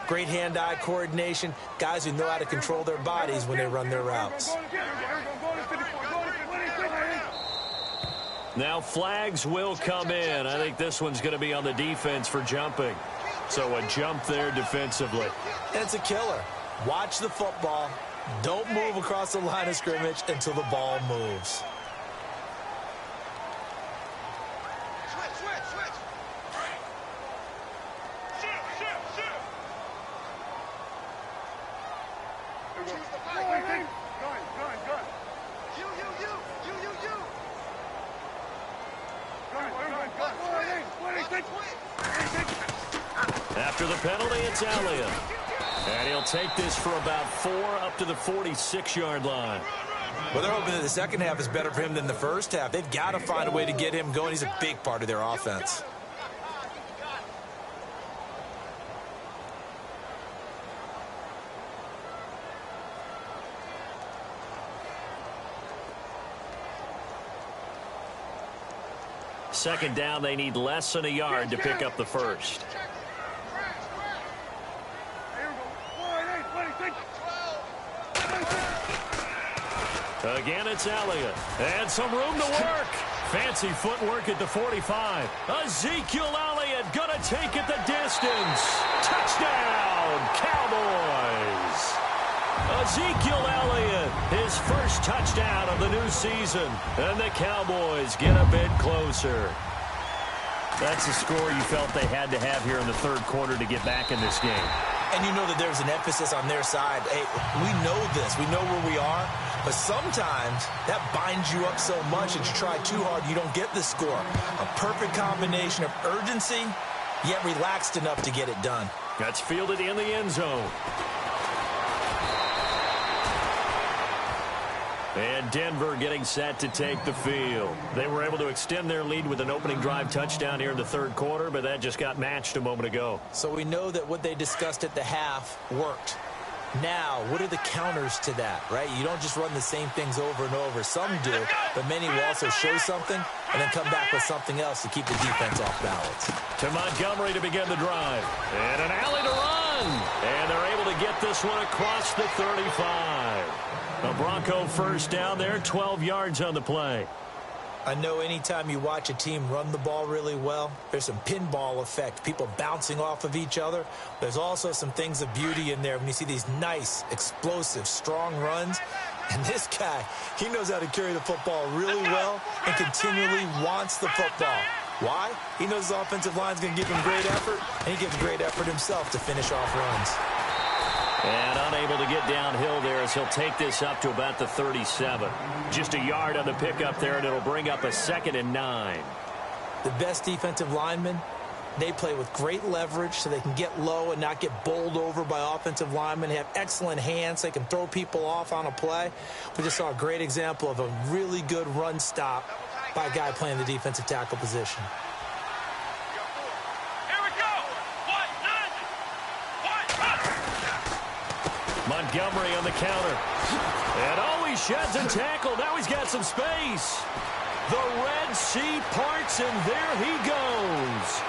great hand-eye coordination, guys who know how to control their bodies when they run their routes. Now flags will come in. I think this one's going to be on the defense for jumping. So a jump there defensively. And it's a killer. Watch the football. Don't move across the line of scrimmage until the ball moves. After the penalty, it's Elliott. And he'll take this for about 4 up to the 46-yard line. Well, they're hoping that the second half is better for him than the first half. They've got to find a way to get him going. He's a big part of their offense. Second down, they need less than a yard to pick up the first. Again, it's Elliott. And some room to work. Fancy footwork at the 45. Ezekiel Elliott going to take it the distance. Touchdown, Cowboys. Ezekiel Elliott, his first touchdown of the new season. And the Cowboys get a bit closer. That's the score you felt they had to have here in the third quarter to get back in this game. And you know that there's an emphasis on their side. Hey, we know this. We know where we are. But sometimes that binds you up so much that you try too hard, you don't get the score. A perfect combination of urgency, yet relaxed enough to get it done. That's fielded in the end zone. And Denver getting set to take the field. They were able to extend their lead with an opening drive touchdown here in the third quarter, but that just got matched a moment ago. So we know that what they discussed at the half worked. Now, what are the counters to that, right? You don't just run the same things over and over. Some do, but many will also show something and then come back with something else to keep the defense off balance. To Montgomery to begin the drive. And an alley to run. And they're able to get this one across the 35. A Bronco first down there, 12 yards on the play. I know anytime you watch a team run the ball really well, there's some pinball effect, people bouncing off of each other. There's also some things of beauty in there when you see these nice, explosive, strong runs. And this guy, he knows how to carry the football really well and continually wants the football. Why? He knows the offensive line's going to give him great effort, and he gives great effort himself to finish off runs. And unable to get downhill there as he'll take this up to about the 37. Just a yard on the pickup there, and it'll bring up a 2nd and 9. The best defensive linemen, they play with great leverage so they can get low and not get bowled over by offensive linemen. They have excellent hands. They can throw people off on a play. We just saw a great example of a really good run stop by a guy playing the defensive tackle position. Montgomery on the counter. And oh, he sheds a tackle. Now he's got some space. The Red Sea parts, and there he goes.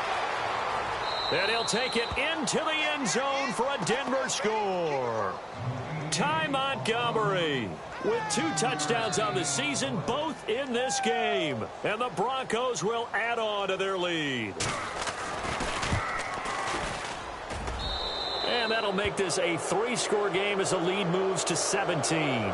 And he'll take it into the end zone for a Denver score. Ty Montgomery with 2 touchdowns on the season, both in this game. And the Broncos will add on to their lead. And that'll make this a 3-score game as the lead moves to 17.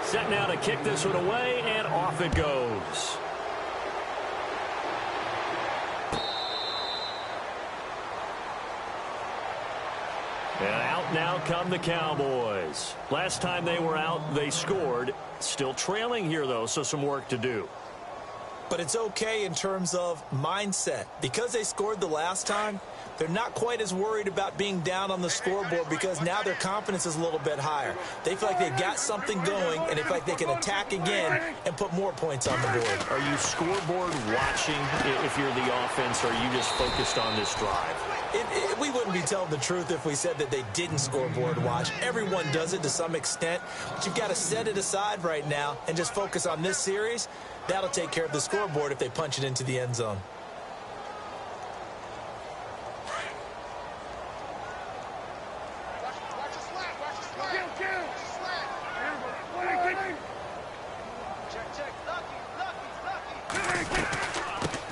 Set now to kick this one away, and off it goes. And out now come the Cowboys. Last time they were out, they scored. Still trailing here, though, so some work to do. But it's okay in terms of mindset. Because they scored the last time, they're not quite as worried about being down on the scoreboard because now their confidence is a little bit higher. They feel like they've got something going, and they feel like they can attack again and put more points on the board. Are you scoreboard watching if you're the offense, or are you just focused on this drive? We wouldn't be telling the truth if we said that they didn't scoreboard watch. Everyone does it to some extent, but you've got to set it aside right now and just focus on this series. That'll take care of the scoreboard if they punch it into the end zone.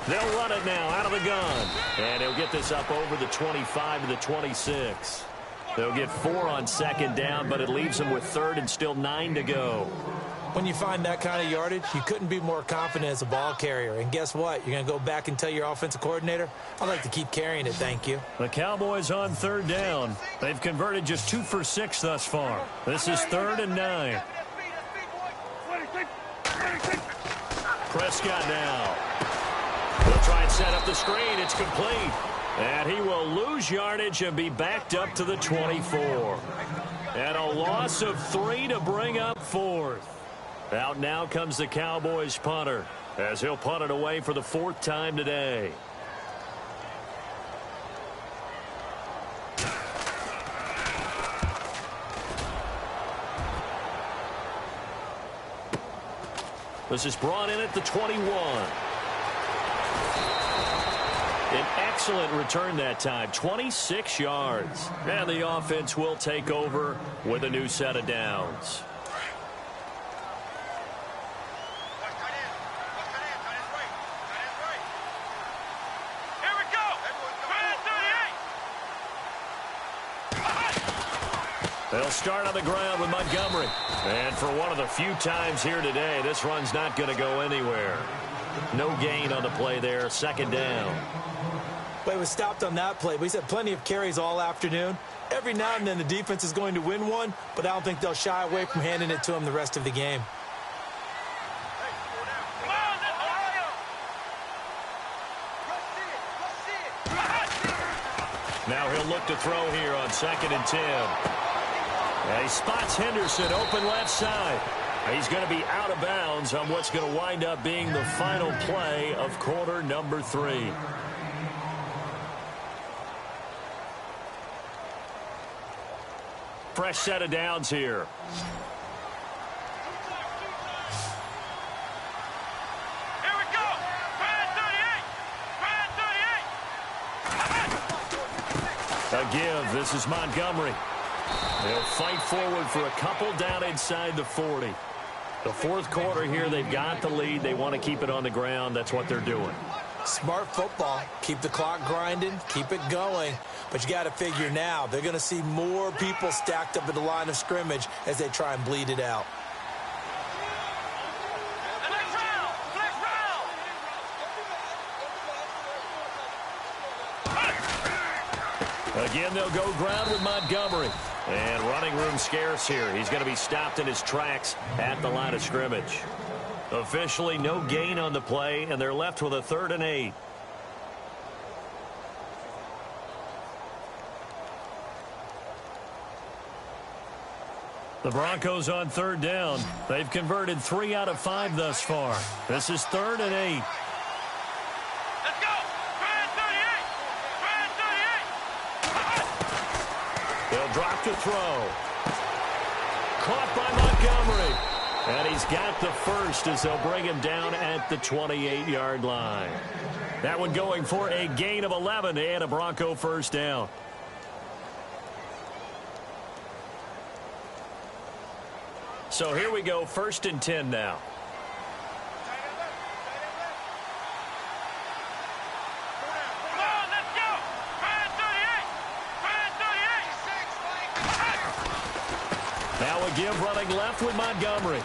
They'll run it now out of the gun. And he'll get this up over the 25 to the 26. They'll get 4 on 2nd down, but it leaves them with 3rd and still 9 to go. When you find that kind of yardage, you couldn't be more confident as a ball carrier. And guess what? You're going to go back and tell your offensive coordinator, I'd like to keep carrying it, thank you. The Cowboys on 3rd down. They've converted just 2 for 6 thus far. This is 3rd and 9. Prescott now. He'll try and set up the screen. It's complete. And he will lose yardage and be backed up to the 24. And a loss of 3 to bring up 4th. Out now comes the Cowboys punter as he'll punt it away for the 4th time today. This is brought in at the 21. An excellent return that time, 26 yards. And the offense will take over with a new set of downs. They'll start on the ground with Montgomery. And for one of the few times here today, this run's not going to go anywhere. No gain on the play there, second down. Well, he was stopped on that play, but he's had plenty of carries all afternoon. Every now and then the defense is going to win one, but I don't think they'll shy away from handing it to him the rest of the game. Now he'll look to throw here on 2nd and 10. And he spots Henderson open left side. He's going to be out of bounds on what's going to wind up being the final play of quarter number 3. Fresh set of downs here. Here we go. Brad 38. A give. This is Montgomery. They'll fight forward for a couple down inside the 40. The fourth quarter here, they've got the lead. They want to keep it on the ground. That's what they're doing. Smart football. Keep the clock grinding. Keep it going. But you got to figure now, they're going to see more people stacked up at the line of scrimmage as they try and bleed it out. Again, they'll go ground with Montgomery. And running room scarce here. He's going to be stopped in his tracks at the line of scrimmage. Officially, no gain on the play, and they're left with a 3rd and 8. The Broncos on 3rd down. They've converted 3 out of 5 thus far. This is 3rd and 8. Let's go. Brad 38. Brad 38. They'll drop to throw. Caught by Montgomery. And he's got the first as they'll bring him down at the 28-yard line. That one going for a gain of 11 and a Bronco first down. So here we go, 1st and 10 now. Come on, let's go. Brad 38. Brad 38. Now a give running left with Montgomery.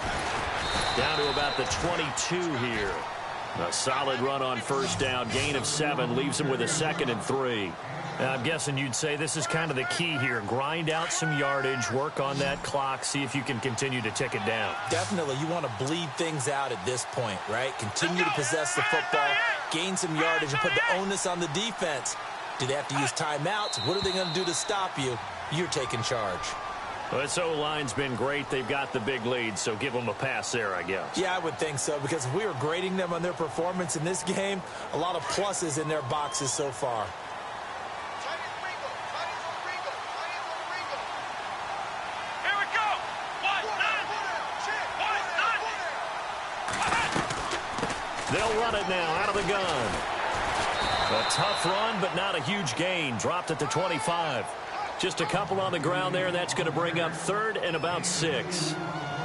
Down to about the 22 here. A solid run on first down. Gain of 7 leaves him with a 2nd and 3. I'm guessing you'd say this is kind of the key here. Grind out some yardage, work on that clock, see if you can continue to tick it down. Definitely, you want to bleed things out at this point, right? Continue to possess the football, gain some yardage, and put the onus on the defense. Do they have to use timeouts? What are they going to do to stop you? You're taking charge. Well, this O-line's been great. They've got the big lead, so give them a pass there, I guess. Yeah, I would think so, because if we were grading them on their performance in this game, a lot of pluses in their boxes so far. They'll run it now out of the gun. A tough run, but not a huge gain. Dropped at the 25. Just a couple on the ground there, and that's going to bring up 3rd and about 6.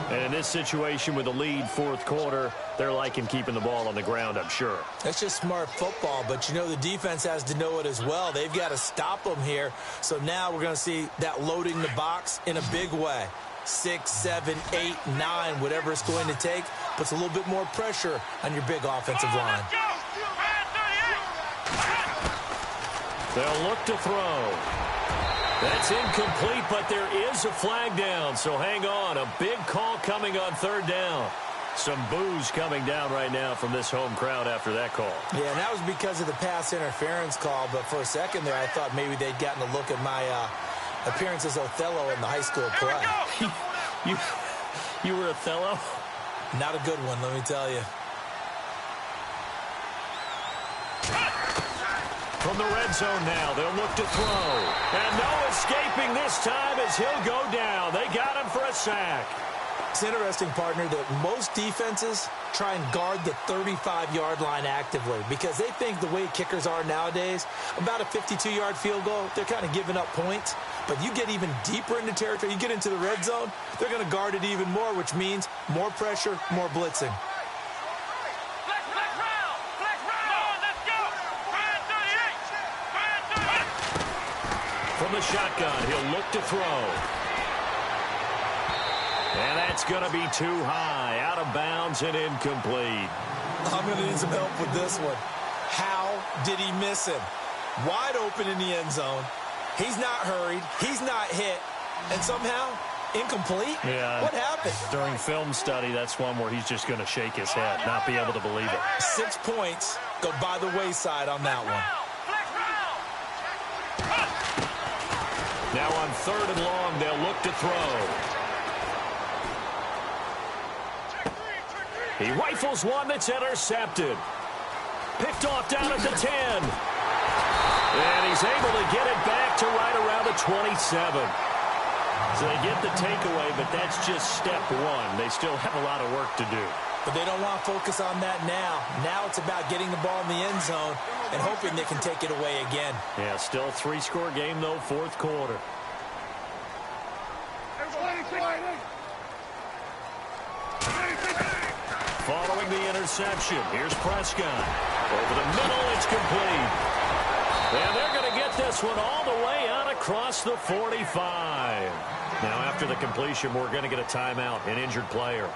And in this situation with the lead fourth quarter, they're liking keeping the ball on the ground, I'm sure. That's just smart football, but you know the defense has to know it as well. They've got to stop them here. So now we're going to see that loading the box in a big way. 6, 7, 8, 9, whatever it's going to take, puts a little bit more pressure on your big offensive line. They'll look to throw. That's incomplete, but there is a flag down, so hang on. A big call coming on 3rd down. Some boos coming down right now from this home crowd after that call. Yeah, and that was because of the pass interference call, but for a second there I thought maybe they'd gotten a look at my appearance as Othello in the high school play. You were Othello? Not a good one, let me tell you. From the red zone now, they'll look to throw. And no escaping this time as he'll go down. They got him for a sack. It's interesting, partner, that most defenses try and guard the 35-yard line actively because they think the way kickers are nowadays, about a 52-yard field goal, they're kind of giving up points. But you get even deeper into territory, you get into the red zone, they're going to guard it even more, which means more pressure, more blitzing. From the shotgun, he'll look to throw. And that's going to be too high, out of bounds and incomplete. I'm going to need some help with this one. How did he miss him? Wide open in the end zone. He's not hurried. He's not hit. And somehow, incomplete? Yeah. What happened? During film study, that's one where he's just going to shake his head, not be able to believe it. 6 points go by the wayside on that one. Now on 3rd and long, they'll look to throw. He rifles one that's intercepted. Picked off down at the 10. And he's able to get it back to right around the 27. So they get the takeaway, but that's just step one. They still have a lot of work to do. But they don't want to focus on that now. Now it's about getting the ball in the end zone and hoping they can take it away again. Yeah, still 3-score game, though, 4th quarter. Following the interception, here's Prescott. Over the middle, it's complete. And they're going to get this one all the way out across the 45. Now, after the completion, we're going to get a timeout, an injured player.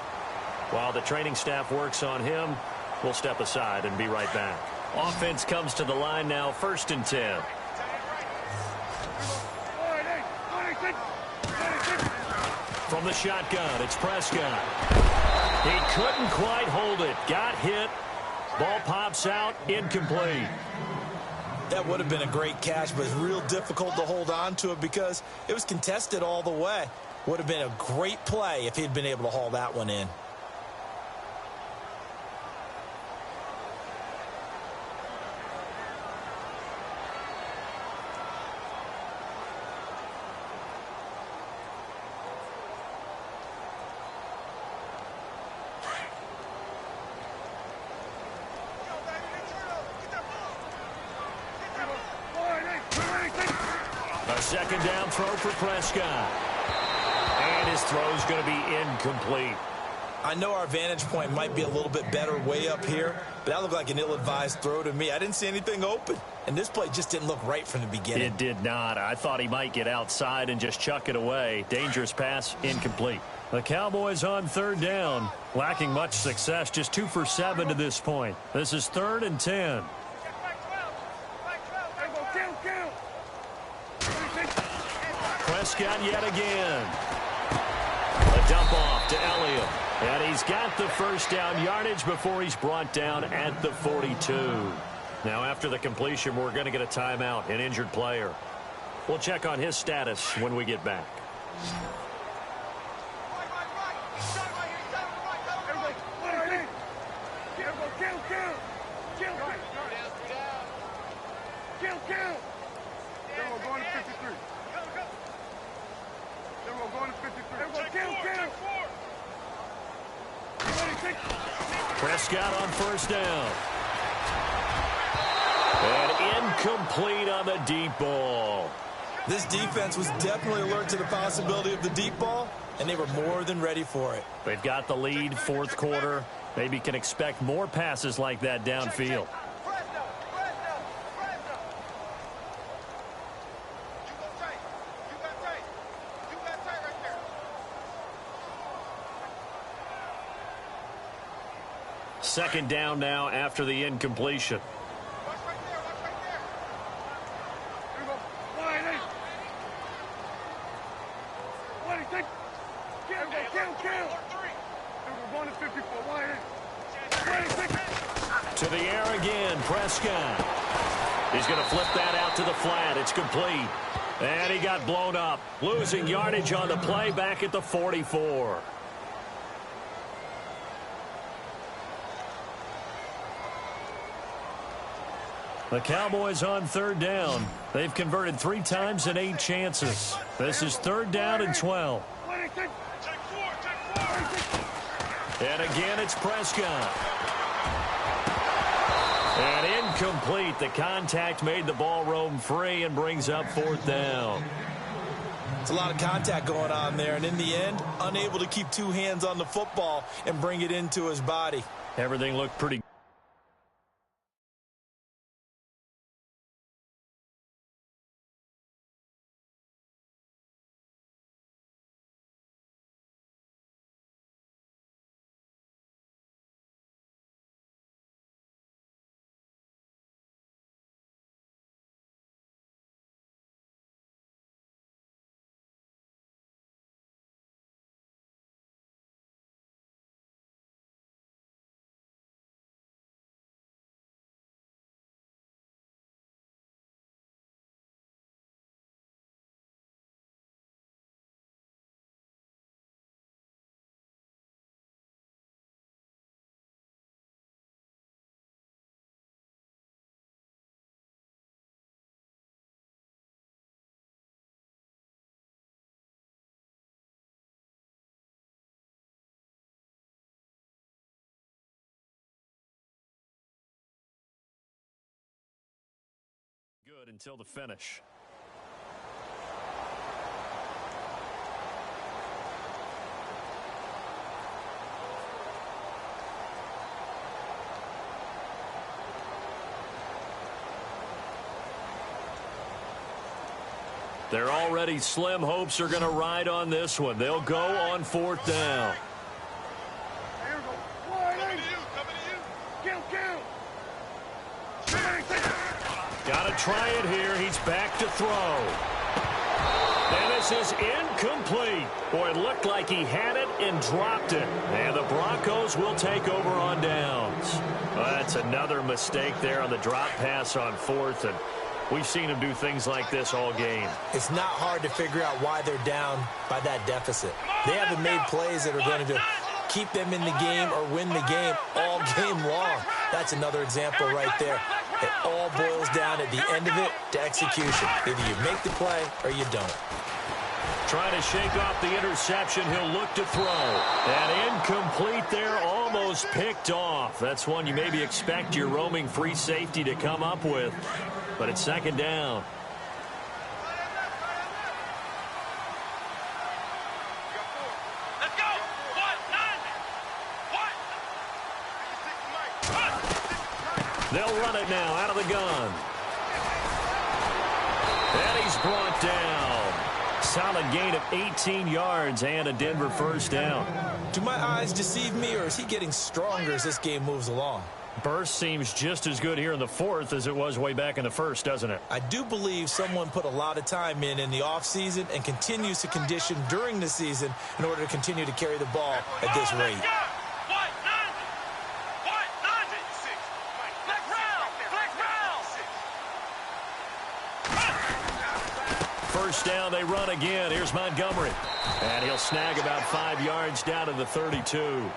While the training staff works on him, we'll step aside and be right back. Offense comes to the line now, 1st and 10. From the shotgun, it's Prescott. He couldn't quite hold it. Got hit. Ball pops out. Incomplete. That would have been a great catch, but it's real difficult to hold on to it because it was contested all the way. Would have been a great play if he'd been able to haul that one in. A 2nd down throw for Prescott. And his throw's going to be incomplete. I know our vantage point might be a little bit better way up here, but that looked like an ill-advised throw to me. I didn't see anything open, and this play just didn't look right from the beginning. It did not. I thought he might get outside and just chuck it away. Dangerous pass, incomplete. The Cowboys on 3rd down, lacking much success, just 2 for 7 to this point. This is 3rd and 10. Prescott yet again. A dump off to Elliott. And he's got the 1st down yardage before he's brought down at the 42. Now after the completion, we're going to get a timeout, an injured player. We'll check on his status when we get back. Prescott on 1st down. And incomplete on the deep ball. This defense was definitely alert to the possibility of the deep ball, and they were more than ready for it. They've got the lead, 4th quarter. Maybe can expect more passes like that downfield. Second down now after the incompletion. To the air again, Prescott. He's going to flip that out to the flat. It's complete. And he got blown up. Losing yardage on the play back at the 44. The Cowboys on 3rd down. They've converted 3 times in 8 chances. This is 3rd down and 12. And again, it's Prescott. And incomplete. The contact made the ball roam free and brings up 4th down. It's a lot of contact going on there, and in the end, unable to keep 2 hands on the football and bring it into his body. Everything looked pretty good until the finish. They're already slim hopes are going to ride on this one. They'll go on 4th down. Got to try it here. He's back to throw. And this is incomplete. Boy, it looked like he had it and dropped it. And the Broncos will take over on downs. Well, that's another mistake there on the drop pass on 4th. And we've seen him do things like this all game. It's not hard to figure out why they're down by that deficit. They haven't made plays that are going to keep them in the game or win the game all game long. That's another example right there. It all boils down at the end of it to execution. Either you make the play or you don't. Trying to shake off the interception. He'll look to throw. And incomplete there, almost picked off. That's one you maybe expect your roaming free safety to come up with. But it's 2nd down. Let's go. They'll run it now out of the gun. And he's brought down. Solid gain of 18 yards and a Denver 1st down. Do my eyes deceive me, or is he getting stronger as this game moves along? Burst seems just as good here in the 4th as it was way back in the 1st, doesn't it? I do believe someone put a lot of time in the offseason and continues to condition during the season in order to continue to carry the ball at this rate. First down, they run again. Here's Montgomery. And he'll snag about 5 yards down to the 32.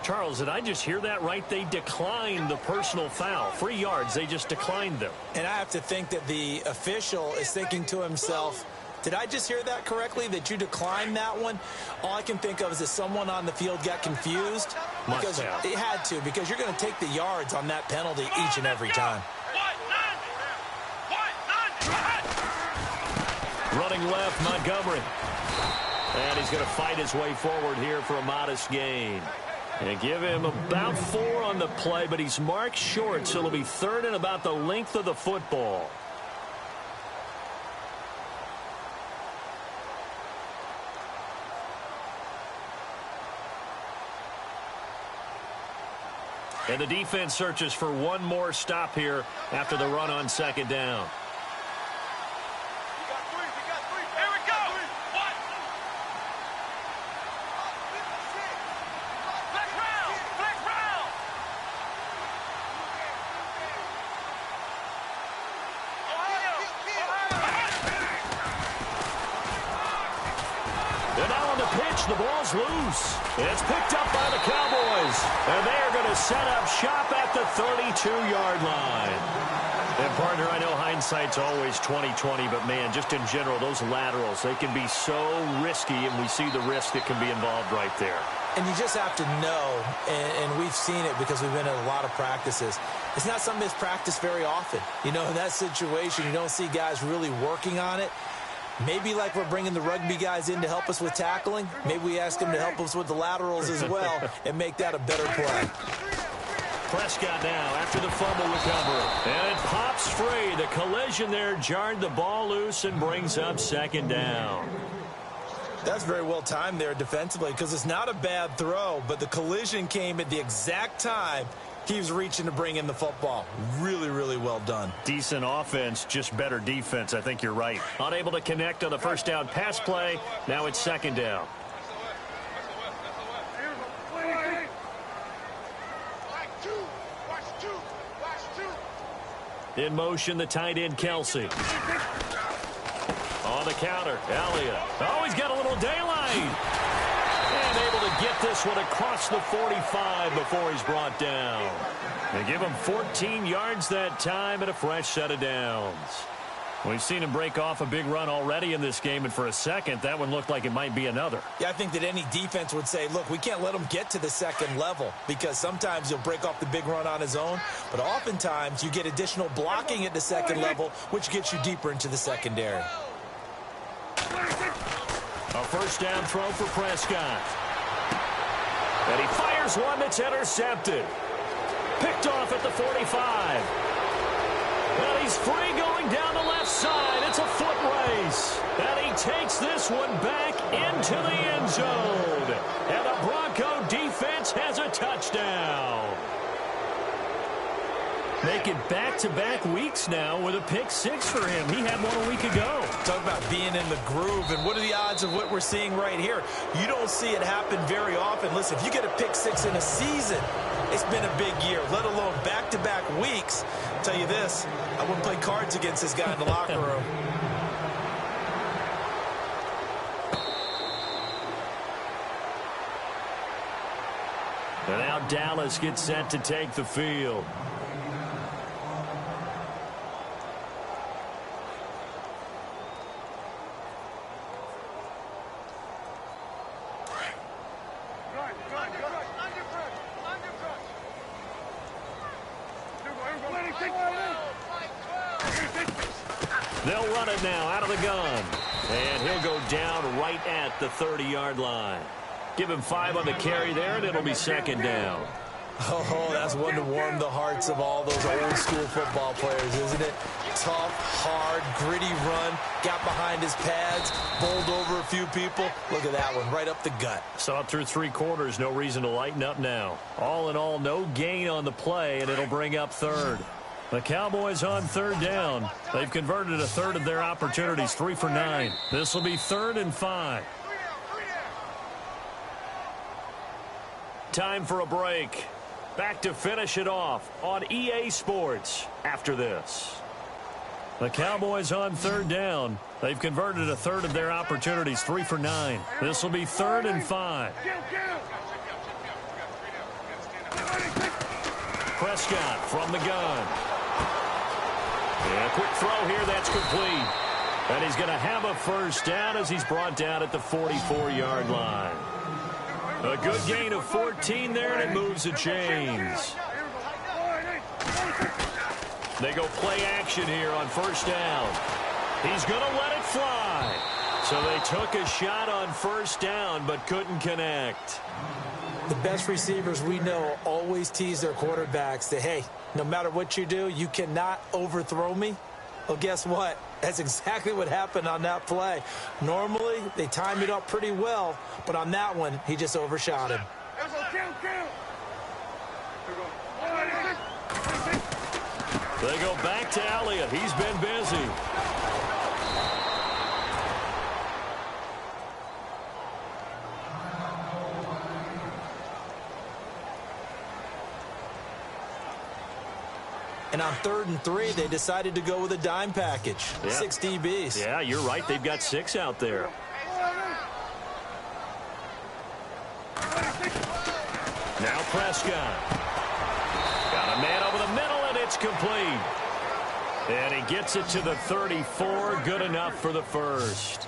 Charles, did I just hear that right? They declined the personal foul. 3 yards, they just declined them. And I have to think that the official is thinking to himself, did I just hear that correctly, that you declined that one? All I can think of is that someone on the field got confused. Because it had to, because you're going to take the yards on that penalty each and every time. Running left, Montgomery. And he's going to fight his way forward here for a modest gain. And give him about 4 on the play, but he's marked short, so it'll be 3rd and about the length of the football. And the defense searches for one more stop here after the run on 2nd down. The ball's loose. It's picked up by the Cowboys. And they are going to set up shop at the 32-yard line. And partner, I know hindsight's always 20/20, but man, just in general, those laterals, they can be so risky, and we see the risk that can be involved right there. And you just have to know, and we've seen it because we've been in a lot of practices. It's not something that's practiced very often. You know, in that situation, you don't see guys really working on it. Maybe like we're bringing the rugby guys in to help us with tackling. Maybe we ask them to help us with the laterals as well and make that a better play. Prescott now after the fumble recovery. And it pops free. The collision there jarred the ball loose and brings up second down. That's very well timed there defensively because it's not a bad throw, but the collision came at the exact time he was reaching to bring in the football. Really, really well done. Decent offense, just better defense. I think you're right. Unable to connect on the first down pass play. Now it's second down. In motion, the tight end, Kelsey. On the counter, Elliott. Oh, he's got a little daylight. And able to get this one across the 45 before he's brought down. They give him 14 yards that time and a fresh set of downs. We've seen him break off a big run already in this game, and for a second, that one looked like it might be another. Yeah, I think that any defense would say, look, we can't let him get to the second level because sometimes he'll break off the big run on his own, but oftentimes you get additional blocking at the second level, which gets you deeper into the secondary. A first down throw for Prescott. And he fires one that's intercepted. Picked off at the 45. And he's free going down the left side. It's a foot race. And he takes this one back into the end zone. And the Bronco defense has a touchdown. Making back-to-back weeks now with a pick six for him. He had one a week ago. Talk about being in the groove, and what are the odds of what we're seeing right here? You don't see it happen very often. Listen, if you get a pick six in a season, it's been a big year, let alone back-to-back weeks. I'll tell you this, I wouldn't play cards against this guy in the locker room. And now Dallas gets set to take the field. They'll run it now out of the gun. And he'll go down right at the 30-yard line. Give him 5 on the carry there, and it'll be second down. Oh, that's one to warm the hearts of all those old-school football players, isn't it? Tough, hard, gritty run. Got behind his pads, bowled over a few people. Look at that one, right up the gut. Saw it through 3 quarters. No reason to lighten up now. All in all, no gain on the play, and it'll bring up third. The Cowboys on third down. They've converted a third of their opportunities, 3 for 9. This will be 3rd and 5. Time for a break. Back to finish it off on EA Sports after this. The Cowboys on third down. They've converted a third of their opportunities, 3 for 9. This will be 3rd and 5. Prescott from the gun. Yeah, quick throw here, that's complete. And he's going to have a first down as he's brought down at the 44-yard line. A good gain of 14 there, and it moves the chains. They go play action here on first down. He's going to let it fly. So they took a shot on first down, but couldn't connect. The best receivers we know always tease their quarterbacks that, hey, no matter what you do, you cannot overthrow me. Well, guess what? That's exactly what happened on that play. Normally, they time it up pretty well, but on that one, he just overshot him. They go back to Elliott. He's been busy. And on 3rd and 3, they decided to go with a dime package. Yeah. 6 DBs. Yeah, you're right. They've got 6 out there. Now Prescott. Got a man over the middle, and it's complete. And he gets it to the 34. Good enough for the first.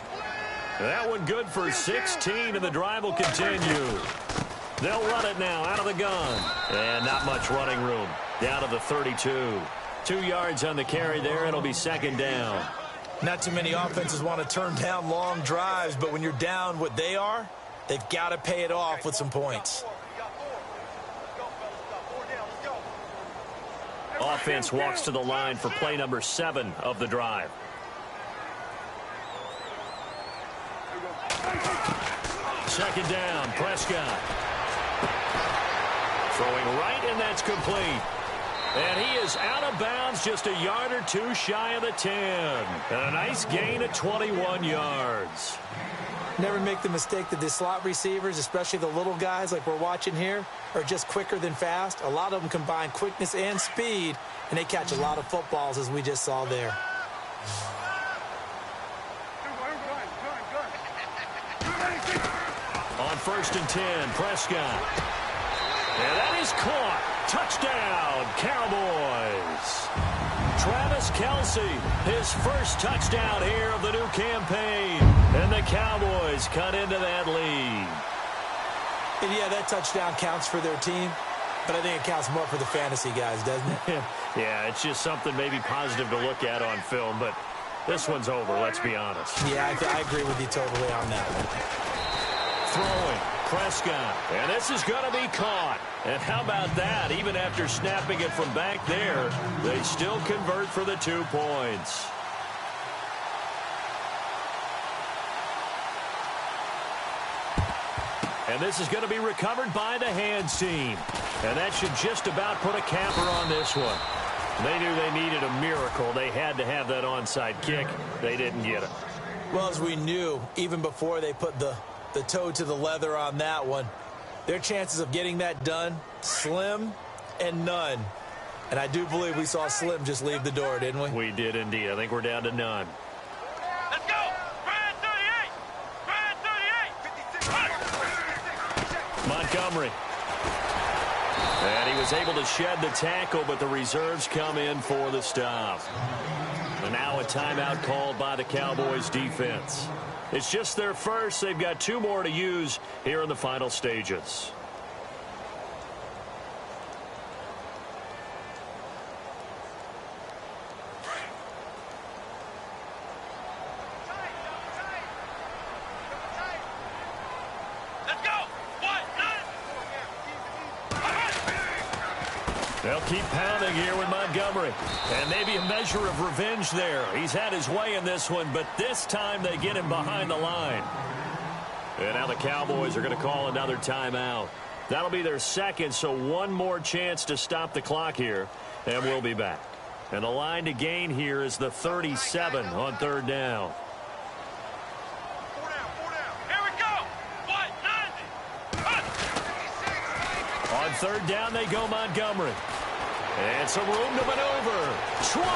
That one good for 16, and the drive will continue. They'll run it now out of the gun. And not much running room. Down to the 32. 2 yards on the carry there. It'll be second down. Not too many offenses want to turn down long drives, but when you're down what they are, they've got to pay it off with some points. Offense walks to the line for play number 7 of the drive. Second down, Prescott. Throwing right, and that's complete. And he is out of bounds, just a yard or two shy of the 10. And a nice gain of 21 yards. Never make the mistake that the slot receivers, especially the little guys like we're watching here, are just quicker than fast. A lot of them combine quickness and speed, and they catch a lot of footballs, as we just saw there. On 1st and 10, Prescott. And that is caught. Touchdown, Cowboys. Travis Kelce, his first touchdown here of the new campaign. And the Cowboys cut into that lead. And yeah, that touchdown counts for their team, but I think it counts more for the fantasy guys, doesn't it? Yeah, it's just something maybe positive to look at on film, but this one's over, let's be honest. Yeah, I agree with you totally on that one. Throwing, Prescott, and this is going to be caught. And how about that? Even after snapping it from back there, they still convert for the 2 points. And this is going to be recovered by the hands team. And that should just about put a capper on this one. They knew they needed a miracle. They had to have that onside kick. They didn't get it. Well, as we knew, even before they put the toe to the leather on that one, their chances of getting that done, slim and none. And I do believe we saw Slim just leave the door, didn't we? We did indeed. I think we're down to none. Let's go! Brad 38! Brad 38! Montgomery. And he was able to shed the tackle, but the reserves come in for the stop. And now a timeout called by the Cowboys defense. It's just their first. They've got 2 more to use here in the final stages. Let's go! What? They'll keep pounding here with Montgomery. And maybe a measure of revenge there. He's had his way in this one, but this time they get him behind the line. And now the Cowboys are going to call another timeout. That'll be their second, so 1 more chance to stop the clock here. And we'll be back. And the line to gain here is the 37 on 3rd down. 4 down. Here we go! What? 90! On 3rd down, they go Montgomery. And some room to maneuver. 20.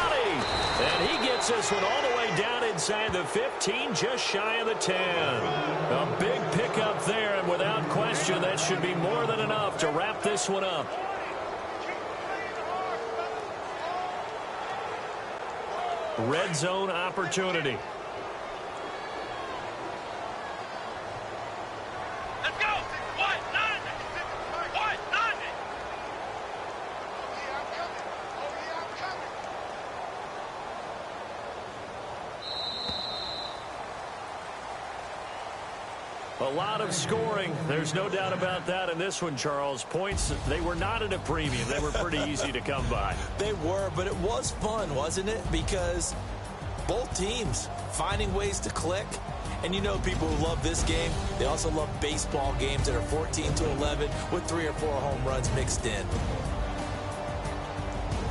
And he gets this one all the way down inside the 15, just shy of the 10. A big pickup there, and without question, that should be more than enough to wrap this one up. Red zone opportunity. Let's go! What? 90! What? 90! A lot of scoring. There's no doubt about that in this one, Charles. Points, they were not at a premium. They were pretty easy to come by. They were, but it was fun, wasn't it? Because both teams finding ways to click. And you know people who love this game, they also love baseball games that are 14-11 with 3 or 4 home runs mixed in.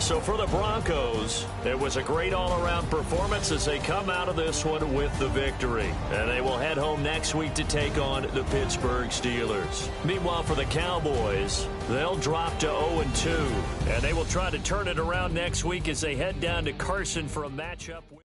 So for the Broncos, it was a great all-around performance as they come out of this one with the victory. And they will head home next week to take on the Pittsburgh Steelers. Meanwhile, for the Cowboys, they'll drop to 0-2. And they will try to turn it around next week as they head down to Carson for a matchup with